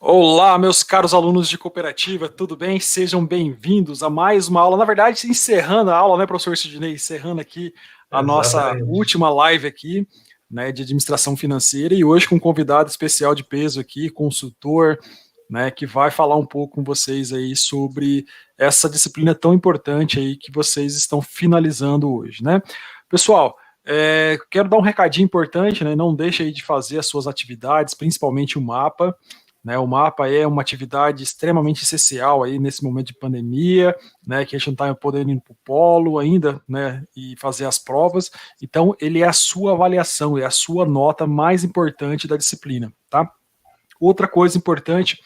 Olá, meus caros alunos de cooperativa, tudo bem? Sejam bem-vindos a mais uma aula. Na verdade, encerrando a aula, né, professor Sidney? Encerrando aqui a nossa Exatamente. última live aqui, né, de administração financeira e hoje com um convidado especial de peso aqui, consultor, né, que vai falar um pouco com vocês aí sobre essa disciplina tão importante aí que vocês estão finalizando hoje, né? Pessoal, quero dar um recadinho importante, né? Não deixe aí de fazer as suas atividades, principalmente o mapa. Né, o mapa é uma atividade extremamente essencial aí nesse momento de pandemia, né, que a gente não está podendo ir para o polo ainda, né, e fazer as provas. Então, ele é a sua avaliação, é a sua nota mais importante da disciplina, tá? Outra coisa importante,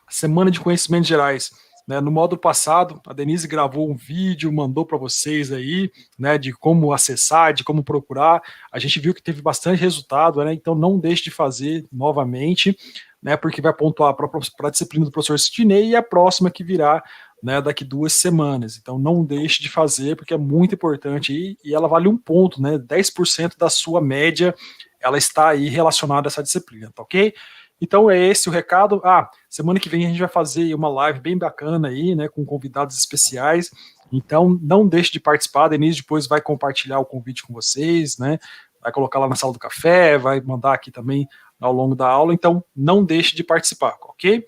a semana de conhecimentos gerais. Né, no módulo passado, a Denise gravou um vídeo, mandou para vocês aí, né, de como acessar, de como procurar. A gente viu que teve bastante resultado, né, então não deixe de fazer novamente, né, porque vai pontuar para a disciplina do professor Sidney e a próxima que virá, né, daqui 2 semanas. Então não deixe de fazer, porque é muito importante e ela vale um ponto, né, 10% da sua média, ela está aí relacionada a essa disciplina, tá ok? Então é esse o recado. Semana que vem a gente vai fazer uma live bem bacana aí, né, com convidados especiais. Então não deixe de participar. A Denise depois vai compartilhar o convite com vocês, né? Vai colocar lá na sala do café, vai mandar aqui também ao longo da aula. Então não deixe de participar, ok?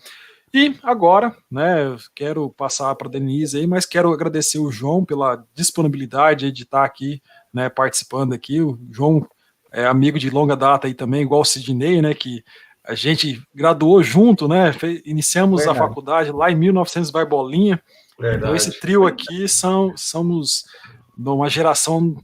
E agora, né, eu quero passar para a Denise aí, mas quero agradecer o João pela disponibilidade de estar aqui, né, participando aqui. O João é amigo de longa data aí também, igual o Sidney, né, que a gente graduou junto, né? Iniciamos a Verdade. faculdade lá em 1900 vai bolinha. Então esse Verdade. trio aqui somos de uma geração,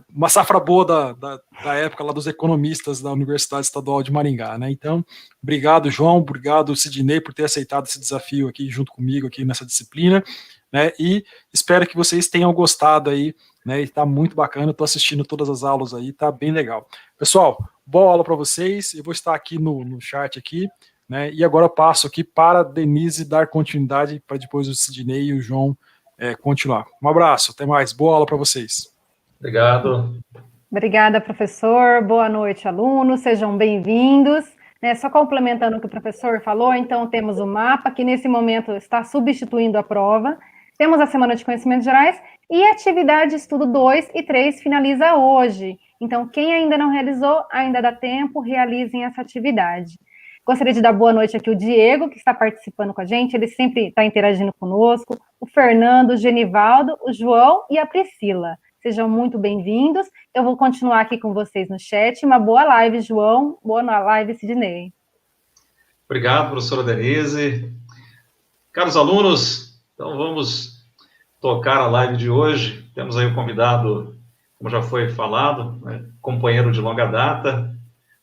uma safra boa da época lá dos economistas da Universidade Estadual de Maringá, né? Então, obrigado, João, obrigado, Sidney, por ter aceitado esse desafio aqui junto comigo aqui nessa disciplina, né? E espero que vocês tenham gostado aí, né? E tá muito bacana, estou assistindo todas as aulas aí, tá bem legal. Pessoal, boa aula para vocês, eu vou estar aqui no chat aqui, né? E agora eu passo aqui para a Denise dar continuidade para depois o Sidney e o João continuar. Um abraço, até mais, boa aula para vocês. Obrigado. Obrigada, professor. Boa noite, alunos. Sejam bem-vindos. Só complementando o que o professor falou, então temos o mapa, que nesse momento está substituindo a prova. Temos a Semana de Conhecimentos Gerais e a atividade Estudo 2 e 3 finaliza hoje. Então, quem ainda não realizou, ainda dá tempo, realizem essa atividade. Gostaria de dar boa noite aqui ao Diego, que está participando com a gente, ele sempre está interagindo conosco, o Fernando, o Genivaldo, o João e a Priscila. Sejam muito bem-vindos. Eu vou continuar aqui com vocês no chat. Uma boa live, João. Boa live, Sidney. Obrigado, professora Denise. Caros alunos, então vamos tocar a live de hoje. Temos aí o convidado, como já foi falado, né, companheiro de longa data,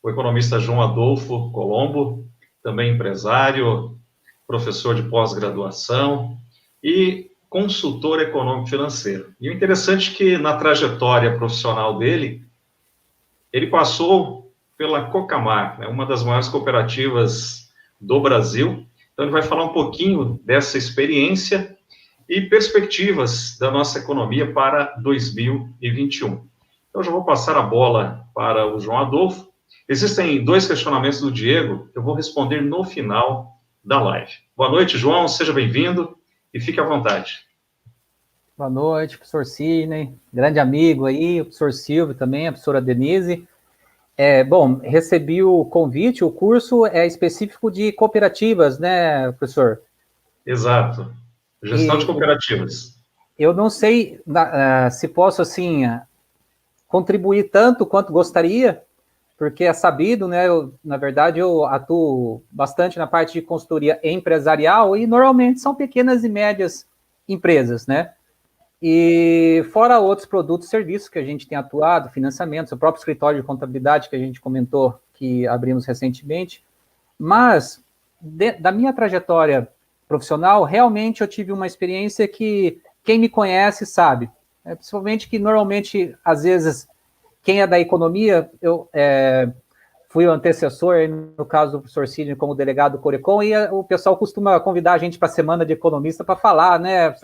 o economista João Adolfo Colombo, também empresário, professor de pós-graduação e consultor econômico financeiro. E o interessante é que na trajetória profissional dele, ele passou pela Cocamar, né, uma das maiores cooperativas do Brasil. Então ele vai falar um pouquinho dessa experiência e perspectivas da nossa economia para 2021. Então, já vou passar a bola para o João Adolfo. Existem 2 questionamentos do Diego, que eu vou responder no final da live. Boa noite, João, seja bem-vindo e fique à vontade. Boa noite, professor Sidney, grande amigo aí, o professor Silvio também, a professora Denise. Bom, recebi o convite, o curso é específico de cooperativas, né, professor? Exato. Gestão de cooperativas. Eu não sei se posso, assim, contribuir tanto quanto gostaria, porque é sabido, né, na verdade, eu atuo bastante na parte de consultoria empresarial e normalmente são pequenas e médias empresas, né? E fora outros produtos e serviços que a gente tem atuado, financiamentos, o próprio escritório de contabilidade que a gente comentou que abrimos recentemente, mas da minha trajetória profissional, realmente eu tive uma experiência que quem me conhece sabe, principalmente que normalmente, às vezes, quem é da economia, eu fui o antecessor, no caso do professor Sidney, como delegado do Corecon, e o pessoal costuma convidar a gente para a semana de economista para falar, né,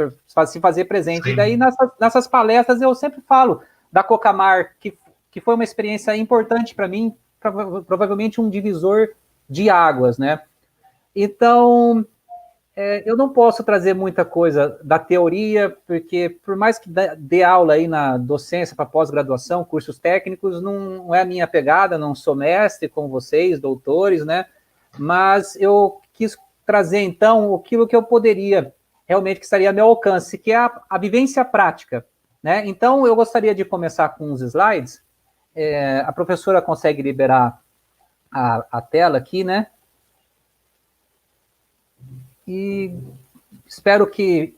se fazer presente. Sim. E daí, nessas palestras, eu sempre falo da Cocamar, que foi uma experiência importante para mim, provavelmente um divisor de águas, né. Então, eu não posso trazer muita coisa da teoria, porque por mais que dê aula aí na docência para pós-graduação, cursos técnicos, não é a minha pegada, não sou mestre como vocês, doutores, né? Mas eu quis trazer, então, aquilo que eu poderia, realmente, que estaria a meu alcance, que é a vivência prática, né? Então, eu gostaria de começar com uns slides. A professora consegue liberar a tela aqui, né? E espero que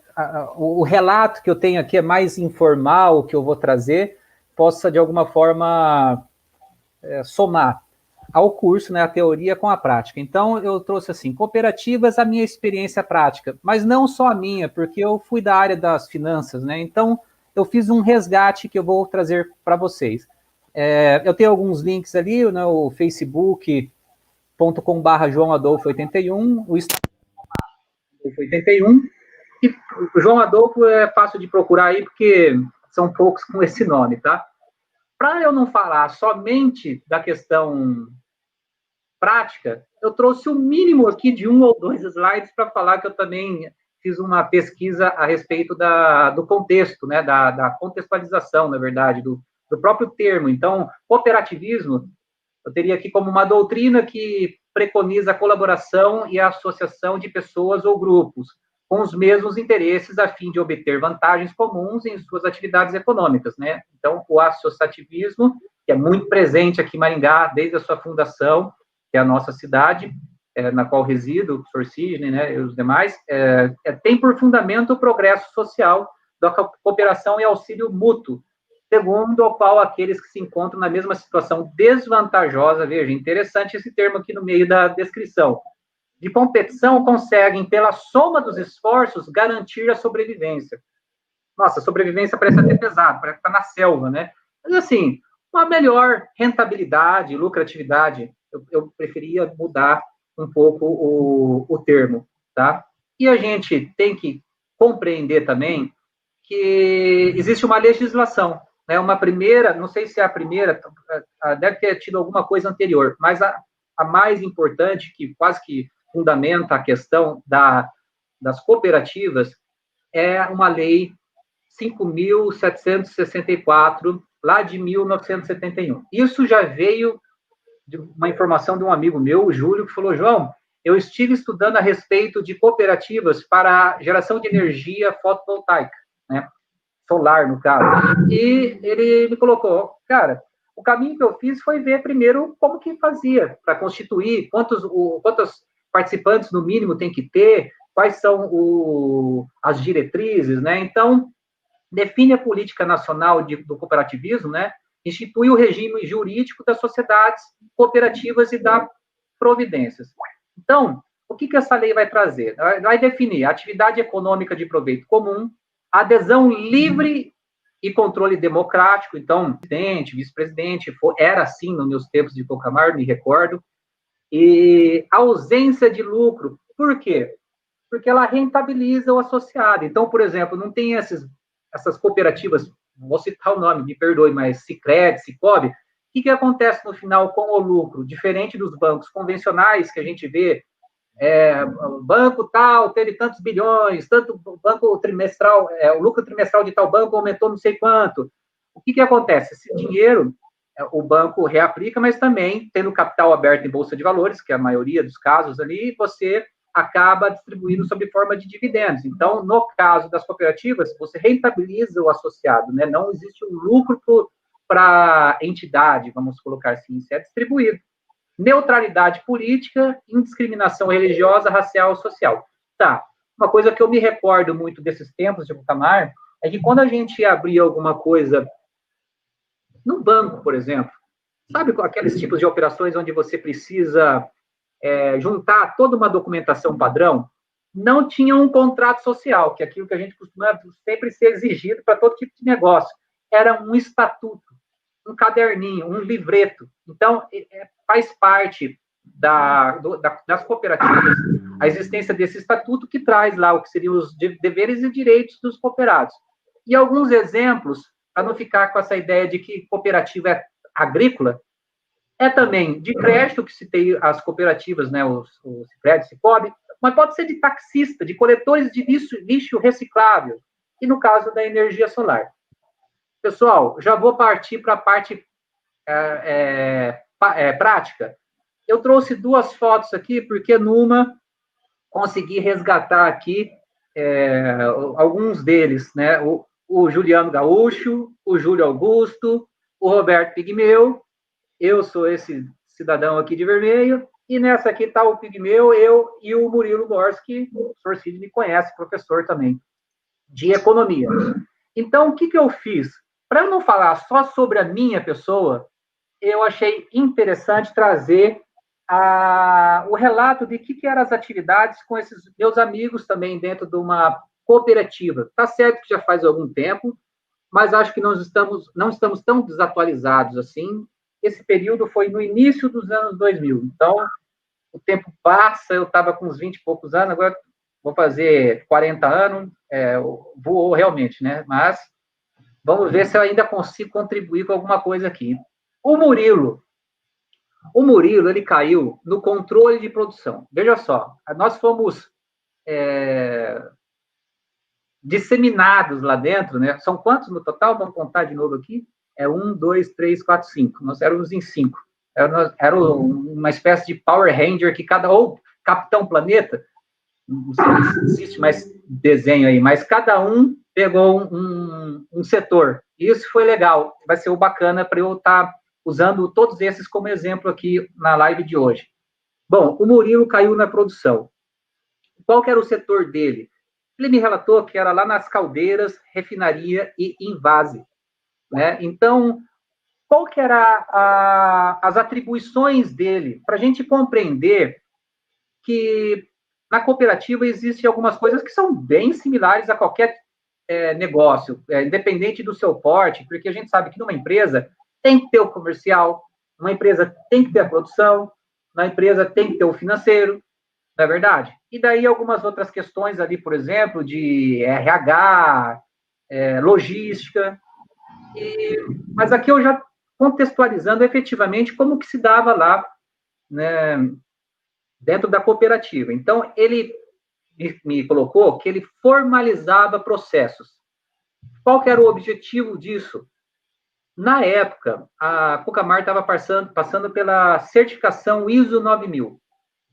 o relato que eu tenho aqui é mais informal, que eu vou trazer, possa, de alguma forma, somar ao curso, né, a teoria com a prática. Então, eu trouxe assim, cooperativas, a minha experiência prática, mas não só a minha, porque eu fui da área das finanças, né? Então, eu fiz um resgate que eu vou trazer para vocês. Eu tenho alguns links ali, né, o facebook.com/João Adolfo 81, o Instagram 81, e o João Adolfo é fácil de procurar aí, porque são poucos com esse nome, tá? Para eu não falar somente da questão prática, eu trouxe o mínimo aqui de 1 ou 2 slides para falar que eu também fiz uma pesquisa a respeito do contexto, né, da contextualização, na verdade, do próprio termo. Então, cooperativismo, eu teria aqui como uma doutrina que preconiza a colaboração e a associação de pessoas ou grupos com os mesmos interesses a fim de obter vantagens comuns em suas atividades econômicas, né? Então, o associativismo, que é muito presente aqui em Maringá desde a sua fundação, que é a nossa cidade, na qual resido, o professor Sidney, né, e os demais, tem por fundamento o progresso social da cooperação e auxílio mútuo, segundo o qual aqueles que se encontram na mesma situação desvantajosa, veja, interessante esse termo aqui no meio da descrição, de competição conseguem, pela soma dos esforços, garantir a sobrevivência. Nossa, sobrevivência parece até pesado, parece que está na selva, né? Mas, assim, uma melhor rentabilidade, lucratividade, eu preferia mudar um pouco o termo, tá? E a gente tem que compreender também que existe uma legislação, né? Uma primeira, não sei se é a primeira, deve ter tido alguma coisa anterior, mas a mais importante, que quase que fundamenta a questão das cooperativas, é uma lei 5.764, lá de 1971. Isso já veio de uma informação de um amigo meu, o Júlio, que falou, João, eu estive estudando a respeito de cooperativas para geração de energia fotovoltaica, né? Solar, no caso. E ele me colocou, cara, o caminho que eu fiz foi ver primeiro como que fazia para constituir, quantos participantes no mínimo tem que ter, quais são as diretrizes, né? Então, define a política nacional do cooperativismo, né? Institui o regime jurídico das sociedades cooperativas e dá providências. Então, o que essa lei vai trazer? Vai definir a atividade econômica de proveito comum, adesão livre e controle democrático, então, presidente, vice-presidente, era assim nos meus tempos de Cocamar, me recordo, e ausência de lucro. Por quê? Porque ela rentabiliza o associado. Então, por exemplo, não tem essas cooperativas, vou citar o nome, me perdoe, mas Sicredi, Sicob, o que acontece no final com o lucro? Diferente dos bancos convencionais que a gente vê, o banco tal teve tantos bilhões, tanto banco trimestral, o lucro trimestral de tal banco aumentou não sei quanto. O que acontece? Esse dinheiro, o banco reaplica, mas também, tendo capital aberto em bolsa de valores, que é a maioria dos casos ali, você acaba distribuindo sob forma de dividendos. Então, no caso das cooperativas, você rentabiliza o associado, né? Não existe um lucro para a entidade, vamos colocar assim, isso é distribuído. Neutralidade política, indiscriminação religiosa, racial e social. Tá, uma coisa que eu me recordo muito desses tempos de Cocamar é que quando a gente abria alguma coisa no banco, por exemplo, sabe aqueles tipos de operações onde você precisa juntar toda uma documentação padrão? Não tinha um contrato social, que é aquilo que a gente costuma sempre ser exigido para todo tipo de negócio. Era um estatuto, um caderninho, um livreto. Então, faz parte das cooperativas a existência desse estatuto que traz lá o que seriam os deveres e direitos dos cooperados. E alguns exemplos, para não ficar com essa ideia de que cooperativa é agrícola, É também de crédito, que citei as cooperativas, né, o Sicredi, Cicobi, mas pode ser de taxista, de coletores de lixo reciclável, e no caso da energia solar. Pessoal, já vou partir para a parte prática. Eu trouxe 2 fotos aqui, porque numa consegui resgatar aqui alguns deles, né? O Juliano Gaúcho, o Júlio Augusto, o Roberto Pigmeu, eu sou esse cidadão aqui de vermelho, e nessa aqui está o Pigmeu, eu e o Murilo Gorski, o professor Cid me conhece, professor também, de economia. Então, o que eu fiz? Para eu não falar só sobre a minha pessoa, eu achei interessante trazer o relato de que eram as atividades com esses meus amigos também dentro de uma cooperativa. Está certo que já faz algum tempo, mas acho que não estamos tão desatualizados assim. Esse período foi no início dos anos 2000. Então, o tempo passa, eu estava com uns 20 e poucos anos, agora vou fazer 40 anos, voou realmente, né? Mas vamos ver se eu ainda consigo contribuir com alguma coisa aqui. O Murilo, ele caiu no controle de produção. Veja só, nós fomos disseminados lá dentro, né? São quantos no total? Vamos contar de novo aqui. 1, 2, 3, 4, 5. Nós éramos em 5. Era uma espécie de Power Ranger que ou Capitão Planeta, não sei se existe mais desenho aí, mas cada um pegou um setor. Isso foi legal. Vai ser o bacana para eu estar usando todos esses como exemplo aqui na live de hoje. Bom, o Murilo caiu na produção. Qual que era o setor dele? Ele me relatou que era lá nas caldeiras, refinaria e invase, né? Então, qual que era as atribuições dele? Para a gente compreender que na cooperativa existem algumas coisas que são bem similares a qualquer negócio, independente do seu porte, porque a gente sabe que numa empresa tem que ter o comercial, uma empresa tem que ter a produção, uma empresa tem que ter o financeiro, não é verdade? E daí algumas outras questões ali, por exemplo, de RH, logística, mas aqui eu já contextualizando efetivamente como que se dava lá, né, dentro da cooperativa. Então, ele me colocou que ele formalizava processos. Qual que era o objetivo disso? Na época, a Cocamar estava passando pela certificação ISO 9000.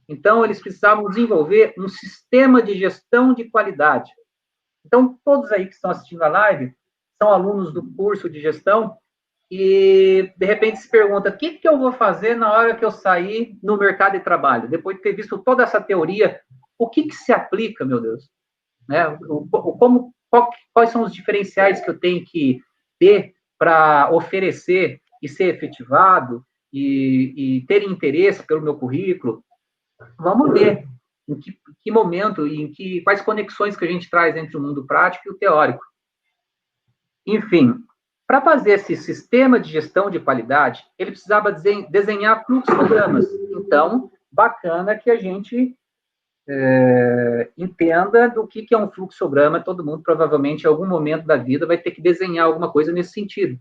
Então, eles precisavam desenvolver um sistema de gestão de qualidade. Então, todos aí que estão assistindo a live são alunos do curso de gestão e, de repente, se pergunta o que eu vou fazer na hora que eu sair no mercado de trabalho? Depois de ter visto toda essa teoria, o que se aplica, meu Deus? Né? Quais são os diferenciais que eu tenho que ter para oferecer e ser efetivado e ter interesse pelo meu currículo? Vamos ver em que momento, quais conexões que a gente traz entre o mundo prático e o teórico. Enfim, para fazer esse sistema de gestão de qualidade, ele precisava desenhar fluxogramas. Então, bacana que a gente entenda do que é um fluxograma. Todo mundo, provavelmente, em algum momento da vida, vai ter que desenhar alguma coisa nesse sentido.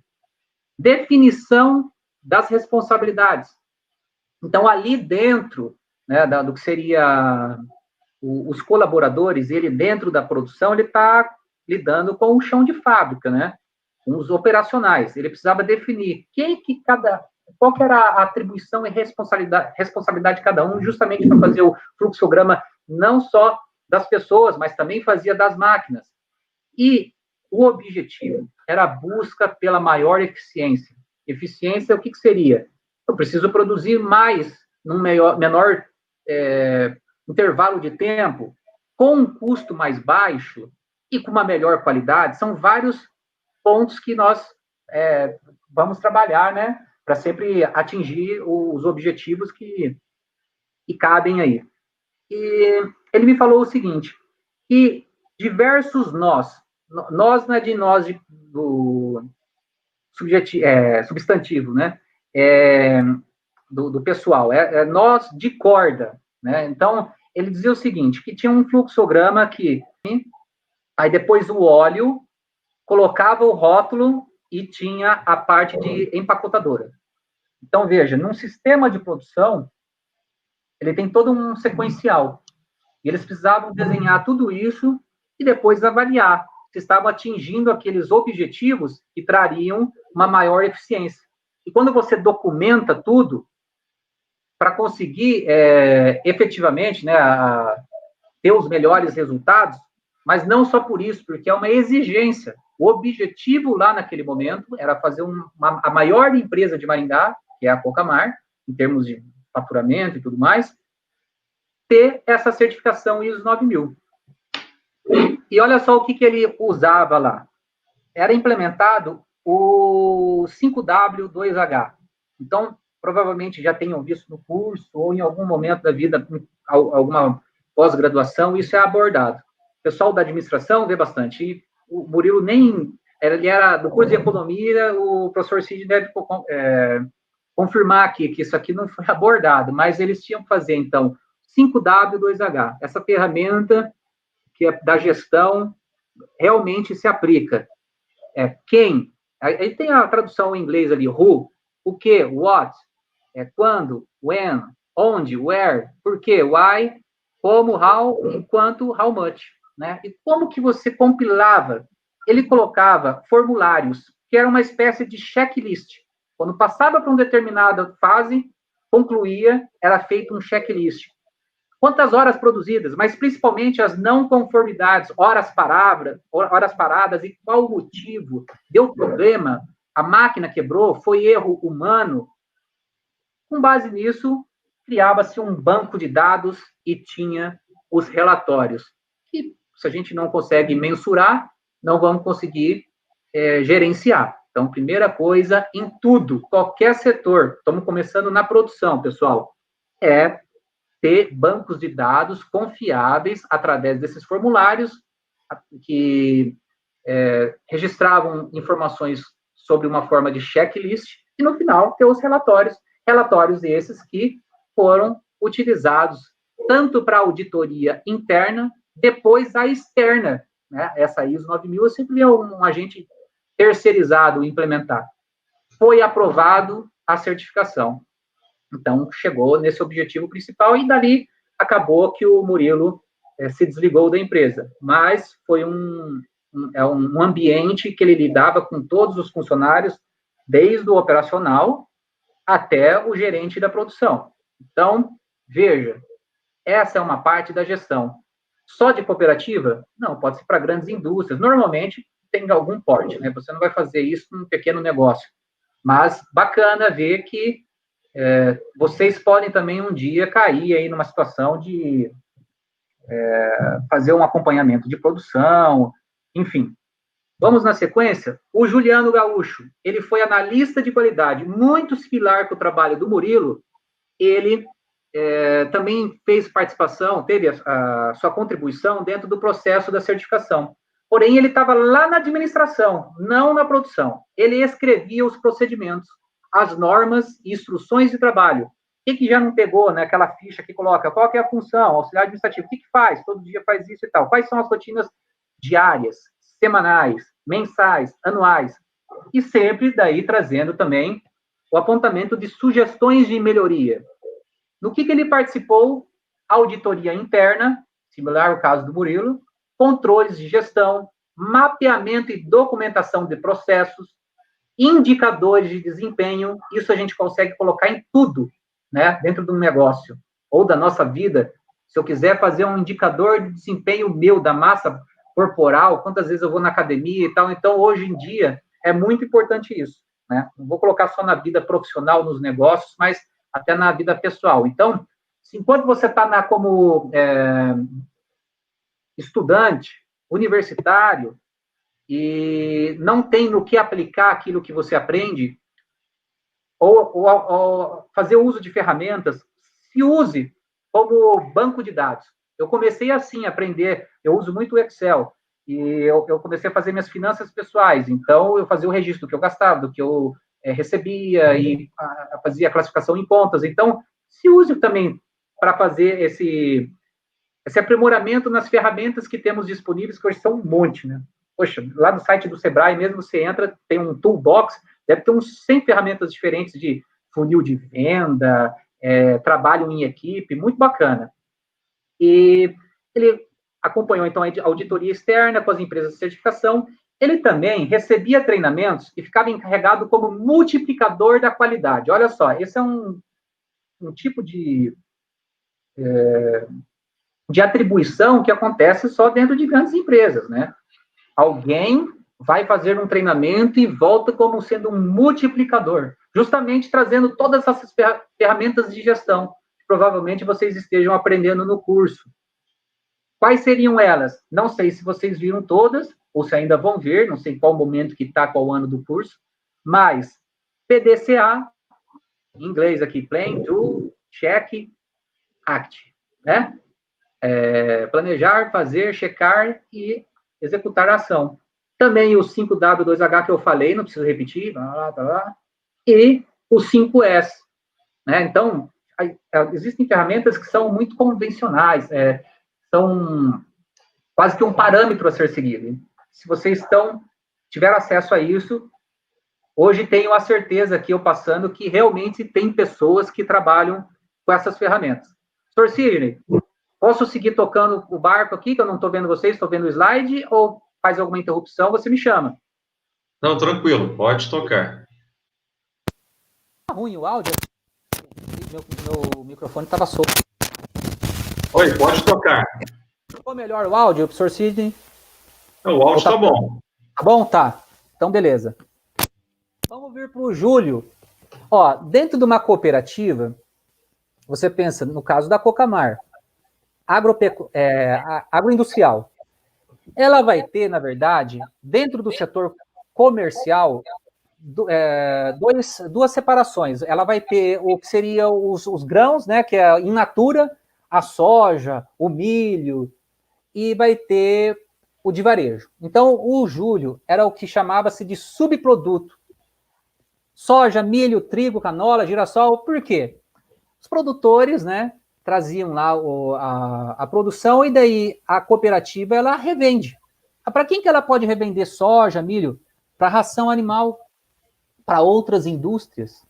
Definição das responsabilidades. Então, ali dentro, né, do que seria os colaboradores, ele dentro da produção, ele está lidando com o chão de fábrica, né, com os operacionais. Ele precisava definir qual que era a atribuição e responsabilidade de cada um, justamente para fazer o fluxograma não só das pessoas, mas também fazia das máquinas. E o objetivo era a busca pela maior eficiência. Eficiência, o que seria? Eu preciso produzir mais num menor intervalo de tempo, com um custo mais baixo e com uma melhor qualidade. São vários pontos que nós vamos trabalhar, né, para sempre atingir os objetivos que cabem aí. E ele me falou o seguinte, que diversos nós não é de nós do substantivo, né, do pessoal, nós de corda, né? Então, ele dizia o seguinte, que tinha um fluxograma que, aí depois o óleo, colocava o rótulo e tinha a parte de empacotadora. Então, veja, num sistema de produção, ele tem todo um sequencial. E eles precisavam desenhar tudo isso e depois avaliar se estavam atingindo aqueles objetivos que trariam uma maior eficiência. E quando você documenta tudo, para conseguir efetivamente, né, ter os melhores resultados, mas não só por isso, porque é uma exigência. O objetivo lá naquele momento era fazer a maior empresa de Maringá, que é a Cocamar, em termos de faturamento e tudo mais, ter essa certificação ISO 9000. E olha só o que ele usava lá. Era implementado o 5W2H. Então, provavelmente já tenham visto no curso ou em algum momento da vida, alguma pós-graduação, isso é abordado. O pessoal da administração vê bastante. E o Murilo ele era do curso de economia, o professor Cid deve confirmar aqui que isso aqui não foi abordado, mas eles tinham que fazer, então, 5W2H. Essa ferramenta que é da gestão realmente se aplica. Quem? Aí tem a tradução em inglês ali, who, o que, what, quando, when, onde, where, por quê, why, como, how, enquanto, how much, né? E como que você compilava? Ele colocava formulários, que era uma espécie de checklist. Quando passava para uma determinada fase, concluía, era feito um checklist. Quantas horas produzidas, mas principalmente as não conformidades, horas paradas e qual o motivo? Deu problema? A máquina quebrou? Foi erro humano? Com base nisso, criava-se um banco de dados e tinha os relatórios. Que, se a gente não consegue mensurar, não vamos conseguir gerenciar. Então, primeira coisa, em tudo, qualquer setor, estamos começando na produção, pessoal, ter bancos de dados confiáveis através desses formulários que registravam informações sobre uma forma de checklist e, no final, ter os relatórios esses que foram utilizados tanto para auditoria interna, depois a externa, né? Essa ISO 9000 eu sempre vi um agente terceirizado implementar. Foi aprovado a certificação. Então, chegou nesse objetivo principal e, dali, acabou que o Murilo se desligou da empresa. Mas foi um ambiente que ele lidava com todos os funcionários, desde o operacional até o gerente da produção. Então, veja, essa é uma parte da gestão. Só de cooperativa? Não, pode ser para grandes indústrias. Normalmente, tem algum porte, né? Você não vai fazer isso num pequeno negócio. Mas, bacana ver que vocês podem também um dia cair aí numa situação de fazer um acompanhamento de produção, enfim. Vamos na sequência? O Juliano Gaúcho, ele foi analista de qualidade, muito similar com o trabalho do Murilo. Ele também fez participação, teve a sua contribuição dentro do processo da certificação. Porém, ele estava lá na administração, não na produção. Ele escrevia os procedimentos, as normas e instruções de trabalho. O que já não pegou, né? Aquela ficha que coloca qual que é a função, auxiliar administrativo, o que faz? Todo dia faz isso e tal. Quais são as rotinas diárias, semanais, mensais, anuais? E sempre daí trazendo também o apontamento de sugestões de melhoria. No que ele participou? Auditoria interna, similar ao caso do Murilo, controles de gestão, mapeamento e documentação de processos, indicadores de desempenho, isso a gente consegue colocar em tudo, né, dentro de um negócio, ou da nossa vida. Se eu quiser fazer um indicador de desempenho meu, da massa corporal, quantas vezes eu vou na academia e tal, então, hoje em dia, é muito importante isso, né, não vou colocar só na vida profissional, nos negócios, mas até na vida pessoal. Então, enquanto você está como estudante, universitário, e não tem no que aplicar aquilo que você aprende, ou fazer uso de ferramentas, se use como banco de dados. Eu comecei assim a aprender, eu uso muito o Excel, e eu comecei a fazer minhas finanças pessoais, então eu fazia o registro do que eu gastava, do que eu recebia, e fazia a classificação em contas. Então, se use também para fazer esse aprimoramento nas ferramentas que temos disponíveis, que hoje são um monte, né? Poxa, lá no site do Sebrae mesmo, você entra, tem um toolbox, deve ter uns 100 ferramentas diferentes de funil de venda, trabalho em equipe, muito bacana. E ele acompanhou, então, a auditoria externa com as empresas de certificação. Ele também recebia treinamentos e ficava encarregado como multiplicador da qualidade. Olha só, esse é um tipo de atribuição que acontece só dentro de grandes empresas, né? Alguém vai fazer um treinamento e volta como sendo um multiplicador, justamente trazendo todas essas ferramentas de gestão que provavelmente vocês estejam aprendendo no curso. Quais seriam elas? Não sei se vocês viram todas, ou se ainda vão ver, não sei qual momento que está, qual ano do curso, mas PDCA, em inglês aqui, Plan, Do, Check, Act, né? Planejar, fazer, checar e executar a ação. Também o 5W2H que eu falei, não preciso repetir, e o 5S, né? Então, existem ferramentas que são muito convencionais, são quase que um parâmetro a ser seguido. Se vocês tiveram acesso a isso, hoje tenho a certeza que eu passando que realmente tem pessoas que trabalham com essas ferramentas. Sr. Sidney, posso seguir tocando o barco aqui, que eu não estou vendo vocês, estou vendo o slide, ou faz alguma interrupção, você me chama. Não, tranquilo, pode tocar. Tá ruim o áudio? Meu microfone estava solto. Oi, pode tocar. Ficou melhor o áudio, professor Sidney? O áudio está bom. Tá bom? Tá. Então, beleza. Vamos vir para o Júlio. Ó, dentro de uma cooperativa, você pensa, no caso da Cocamar, agroindustrial, ela vai ter, na verdade, dentro do setor comercial, duas separações. Ela vai ter o que seria os grãos, né, que é in natura, a soja, o milho, e vai ter o de varejo. Então, o Júlio era o que chamava-se de subproduto. Soja, milho, trigo, canola, girassol. Por quê? Os produtores, né, traziam lá a produção e daí a cooperativa, ela revende. Para quem que ela pode revender soja, milho? Para ração animal, para outras indústrias,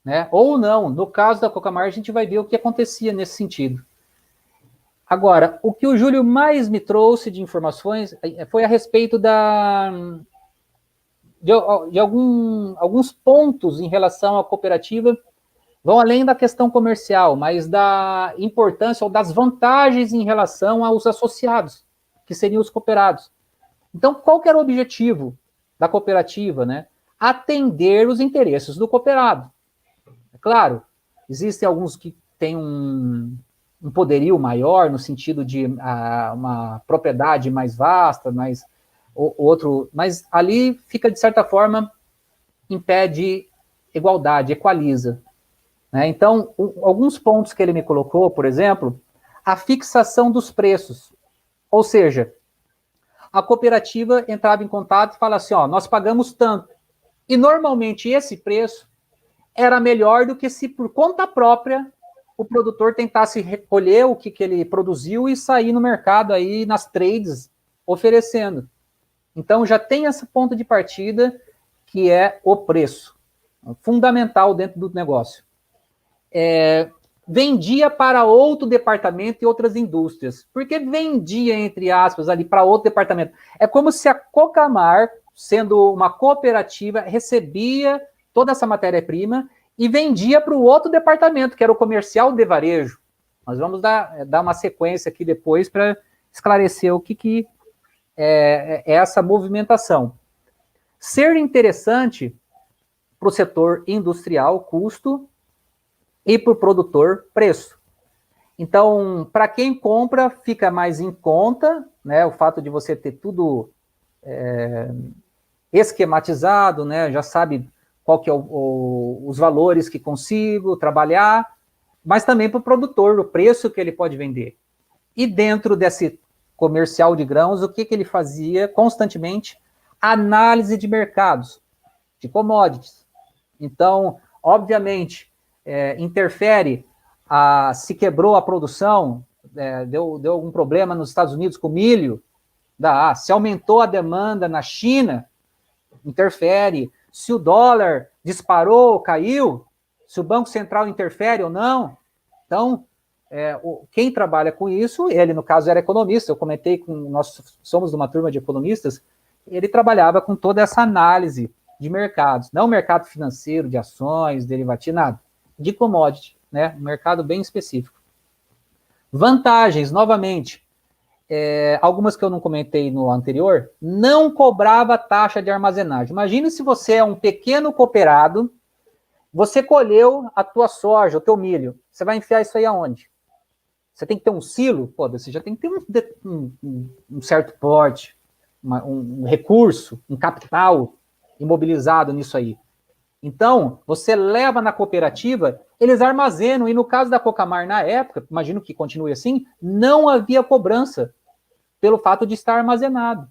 né? Ou não. No caso da Cocamar, a gente vai ver o que acontecia nesse sentido. Agora, o que o Júlio mais me trouxe de informações foi a respeito de alguns pontos em relação à cooperativa, vão além da questão comercial, mas da importância ou das vantagens em relação aos associados, que seriam os cooperados. Então, qual que era o objetivo da cooperativa, né? Atender os interesses do cooperado. É claro, existem alguns que têm um poderio maior, no sentido de uma propriedade mais vasta, mas ali fica, de certa forma, impede igualdade, equaliza. Né? Então, alguns pontos que ele me colocou, por exemplo, a fixação dos preços. Ou seja, a cooperativa entrava em contato e falava assim, ó, nós pagamos tanto. E, normalmente, esse preço era melhor do que se, por conta própria, o produtor tentasse recolher o que ele produziu e sair no mercado aí, nas trades, oferecendo. Então, já tem esse ponto de partida, que é o preço, fundamental dentro do negócio. Vendia para outro departamento e outras indústrias. Por que vendia, entre aspas, ali para outro departamento? É como se a Cocamar, sendo uma cooperativa, recebia toda essa matéria-prima e vendia para o outro departamento, que era o comercial de varejo. Nós vamos dar uma sequência aqui depois para esclarecer o que é essa movimentação. Ser interessante para o setor industrial, custo, e para o produtor, preço. Então, para quem compra, fica mais em conta, né, o fato de você ter tudo esquematizado, né, já sabe qual que é os valores que consigo trabalhar, mas também para o produtor, o preço que ele pode vender. E dentro desse comercial de grãos, o que ele fazia constantemente? Análise de mercados, de commodities. Então, obviamente, interfere, se quebrou a produção, deu algum problema nos Estados Unidos com milho, se aumentou a demanda na China, interfere. Se o dólar disparou, caiu, se o Banco Central interfere ou não. Então, quem trabalha com isso, ele no caso era economista, eu comentei nós somos de uma turma de economistas, ele trabalhava com toda essa análise de mercados, não mercado financeiro, de ações, derivativos, nada, de commodity, né? Um mercado bem específico. Vantagens, novamente, algumas que eu não comentei no anterior, não cobrava taxa de armazenagem. Imagine se você é um pequeno cooperado, você colheu a tua soja, o teu milho, você vai enfiar isso aí aonde? Você tem que ter um silo? Pô, você já tem que ter um certo porte, um recurso, um capital imobilizado nisso aí. Então, você leva na cooperativa, eles armazenam, e no caso da Cocamar na época, imagino que continue assim, não havia cobrança pelo fato de estar armazenado.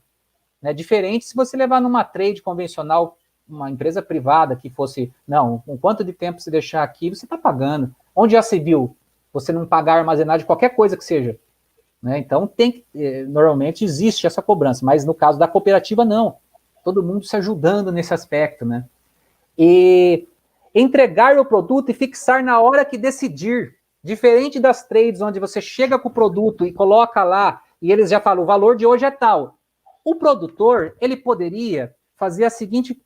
Né? Diferente se você levar numa trade convencional, uma empresa privada que fosse, não, com quanto de tempo se deixar aqui, você está pagando. Onde já se viu você não pagar armazenagem, qualquer coisa que seja? Né? Então, normalmente existe essa cobrança, mas no caso da cooperativa, não. Todo mundo se ajudando nesse aspecto, né? E entregar o produto e fixar na hora que decidir. Diferente das trades, onde você chega com o produto e coloca lá, e eles já falam, o valor de hoje é tal. O produtor, ele poderia fazer a seguinte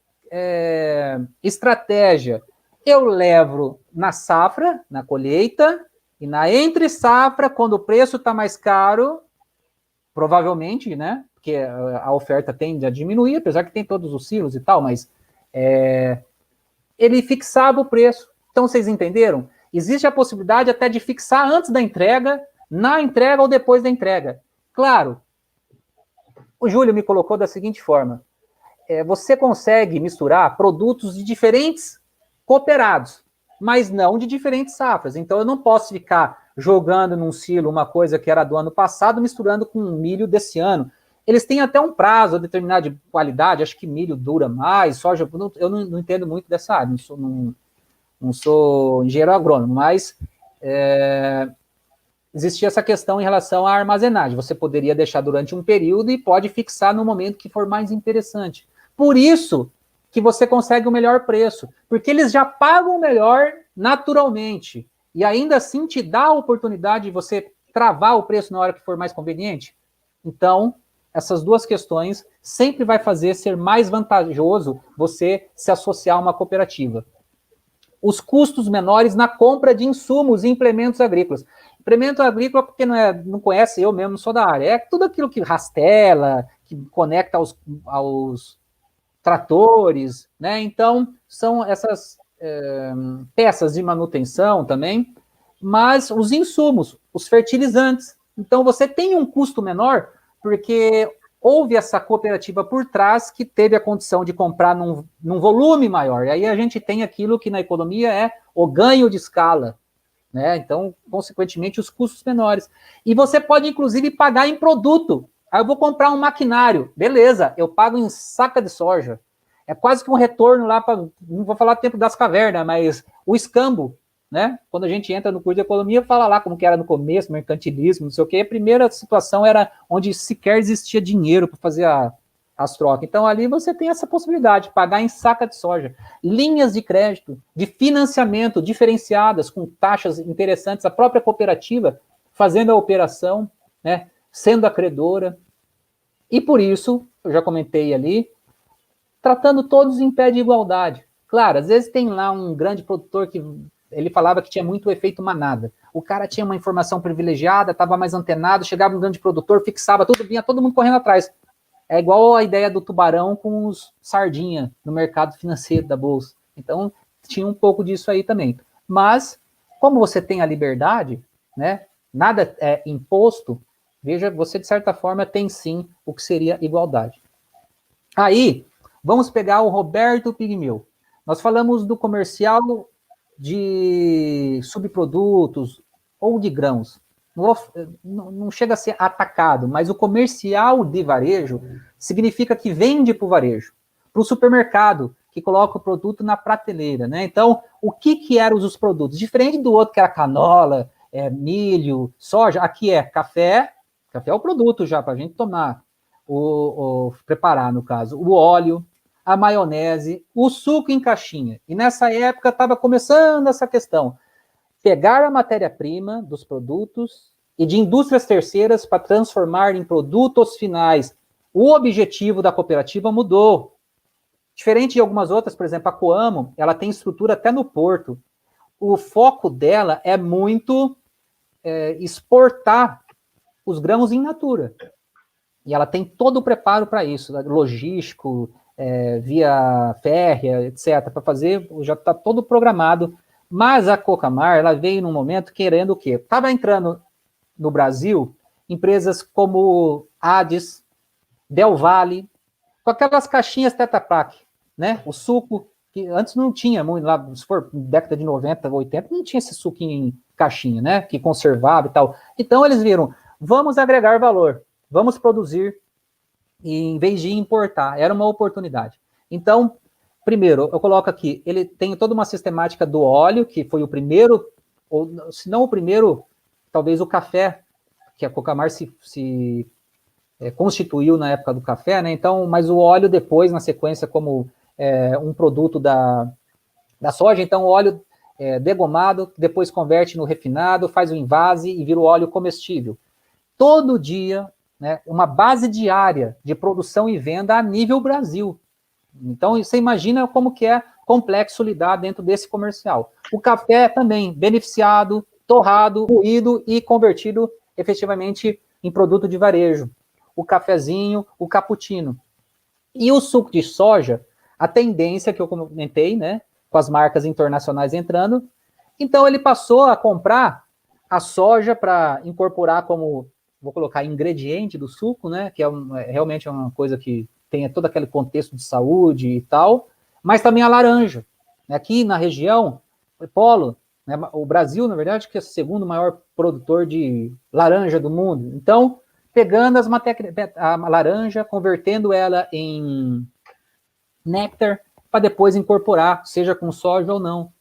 estratégia. Eu levo na safra, na colheita, e na entre safra, quando o preço está mais caro, provavelmente, né? Porque a oferta tende a diminuir, apesar que tem todos os silos e tal, mas ele fixava o preço. Então, vocês entenderam? Existe a possibilidade até de fixar antes da entrega, na entrega ou depois da entrega. Claro, o Júlio me colocou da seguinte forma, você consegue misturar produtos de diferentes cooperados, mas não de diferentes safras. Então, eu não posso ficar jogando num silo uma coisa que era do ano passado, misturando com milho desse ano. Eles têm até um prazo determinado de qualidade, acho que milho dura mais, soja, eu não entendo muito dessa área, não sou engenheiro agrônomo, mas existia essa questão em relação à armazenagem. Você poderia deixar durante um período e pode fixar no momento que for mais interessante. Por isso que você consegue o melhor preço, porque eles já pagam melhor naturalmente, e ainda assim te dá a oportunidade de você travar o preço na hora que for mais conveniente. Então, essas duas questões sempre vai fazer ser mais vantajoso você se associar a uma cooperativa. Os custos menores na compra de insumos e implementos agrícolas. Implemento agrícola, porque não conhece, eu mesmo não sou da área, é tudo aquilo que rastela, que conecta aos tratores, né? Então, são essas peças de manutenção também, mas os insumos, os fertilizantes. Então, você tem um custo menor, porque houve essa cooperativa por trás que teve a condição de comprar num volume maior. E aí a gente tem aquilo que na economia é o ganho de escala, né? Então, consequentemente, os custos menores. E você pode, inclusive, pagar em produto. Aí eu vou comprar um maquinário, beleza, eu pago em saca de soja. É quase que um retorno lá para, não vou falar tempo das cavernas, mas o escambo, né? Quando a gente entra no curso de economia, fala lá como que era no começo, mercantilismo, não sei o quê. A primeira situação era onde sequer existia dinheiro para fazer as trocas. Então, ali você tem essa possibilidade de pagar em saca de soja. Linhas de crédito, de financiamento diferenciadas, com taxas interessantes, a própria cooperativa fazendo a operação, né? Sendo acreedora. E por isso, eu já comentei ali, tratando todos em pé de igualdade. Claro, às vezes tem lá um grande produtor que ele falava que tinha muito efeito manada. O cara tinha uma informação privilegiada, estava mais antenado, chegava um grande produtor, fixava tudo, vinha todo mundo correndo atrás. É igual a ideia do tubarão com os sardinha no mercado financeiro da Bolsa. Então, tinha um pouco disso aí também. Mas, como você tem a liberdade, né, nada é imposto, veja, você de certa forma tem sim o que seria igualdade. Aí, vamos pegar o Roberto Pigmeu. Nós falamos do comercial de subprodutos ou de grãos. Não chega a ser atacado, mas o comercial de varejo significa que vende para o varejo, para o supermercado, que coloca o produto na prateleira, né? Então, o que eram os produtos? Diferente do outro que era canola, milho, soja, aqui é café é o produto já para a gente tomar, preparar no caso, o óleo, a maionese, o suco em caixinha. E nessa época estava começando essa questão. Pegar a matéria-prima dos produtos e de indústrias terceiras para transformar em produtos finais. O objetivo da cooperativa mudou. Diferente de algumas outras, por exemplo, a Coamo, ela tem estrutura até no porto. O foco dela é muito exportar os grãos in natura. E ela tem todo o preparo para isso, logístico, via férrea, etc., para fazer, já está todo programado. Mas a Cocamar, ela veio num momento querendo o quê? Estava entrando no Brasil empresas como Ades, Del Valle, com aquelas caixinhas Tetra Pak, né? O suco, que antes não tinha muito, lá, se for década de 90, 80, não tinha esse suco em caixinha, né? Que conservava e tal. Então eles viram, vamos agregar valor, vamos produzir, e em vez de importar, era uma oportunidade. Então, primeiro, eu coloco aqui, ele tem toda uma sistemática do óleo, que foi o primeiro, ou se não o primeiro, talvez o café, que a Cocamar se constituiu na época do café, né? Então, mas o óleo depois, na sequência, como um produto da soja, então o óleo degomado, depois converte no refinado, faz o invase e vira o óleo comestível. Todo dia, né, uma base diária de produção e venda a nível Brasil. Então, você imagina como que é complexo lidar dentro desse comercial. O café também, beneficiado, torrado, moído e convertido efetivamente em produto de varejo. O cafezinho, o cappuccino. E o suco de soja, a tendência que eu comentei, né, com as marcas internacionais entrando, então ele passou a comprar a soja para incorporar como, vou colocar, ingrediente do suco, né, que realmente é uma coisa que tem todo aquele contexto de saúde e tal, mas também a laranja. Aqui na região, o polo, né, o Brasil, na verdade, que é o segundo maior produtor de laranja do mundo. Então, pegando a laranja, convertendo ela em néctar, para depois incorporar, seja com soja ou não.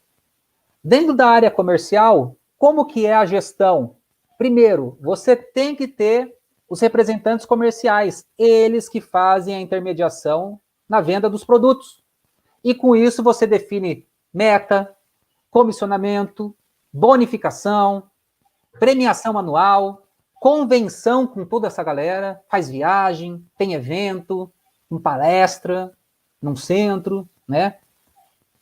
Dentro da área comercial, como que é a gestão? Primeiro, você tem que ter os representantes comerciais, eles que fazem a intermediação na venda dos produtos. E com isso você define meta, comissionamento, bonificação, premiação anual, convenção com toda essa galera, faz viagem, tem evento, uma palestra, num centro, né?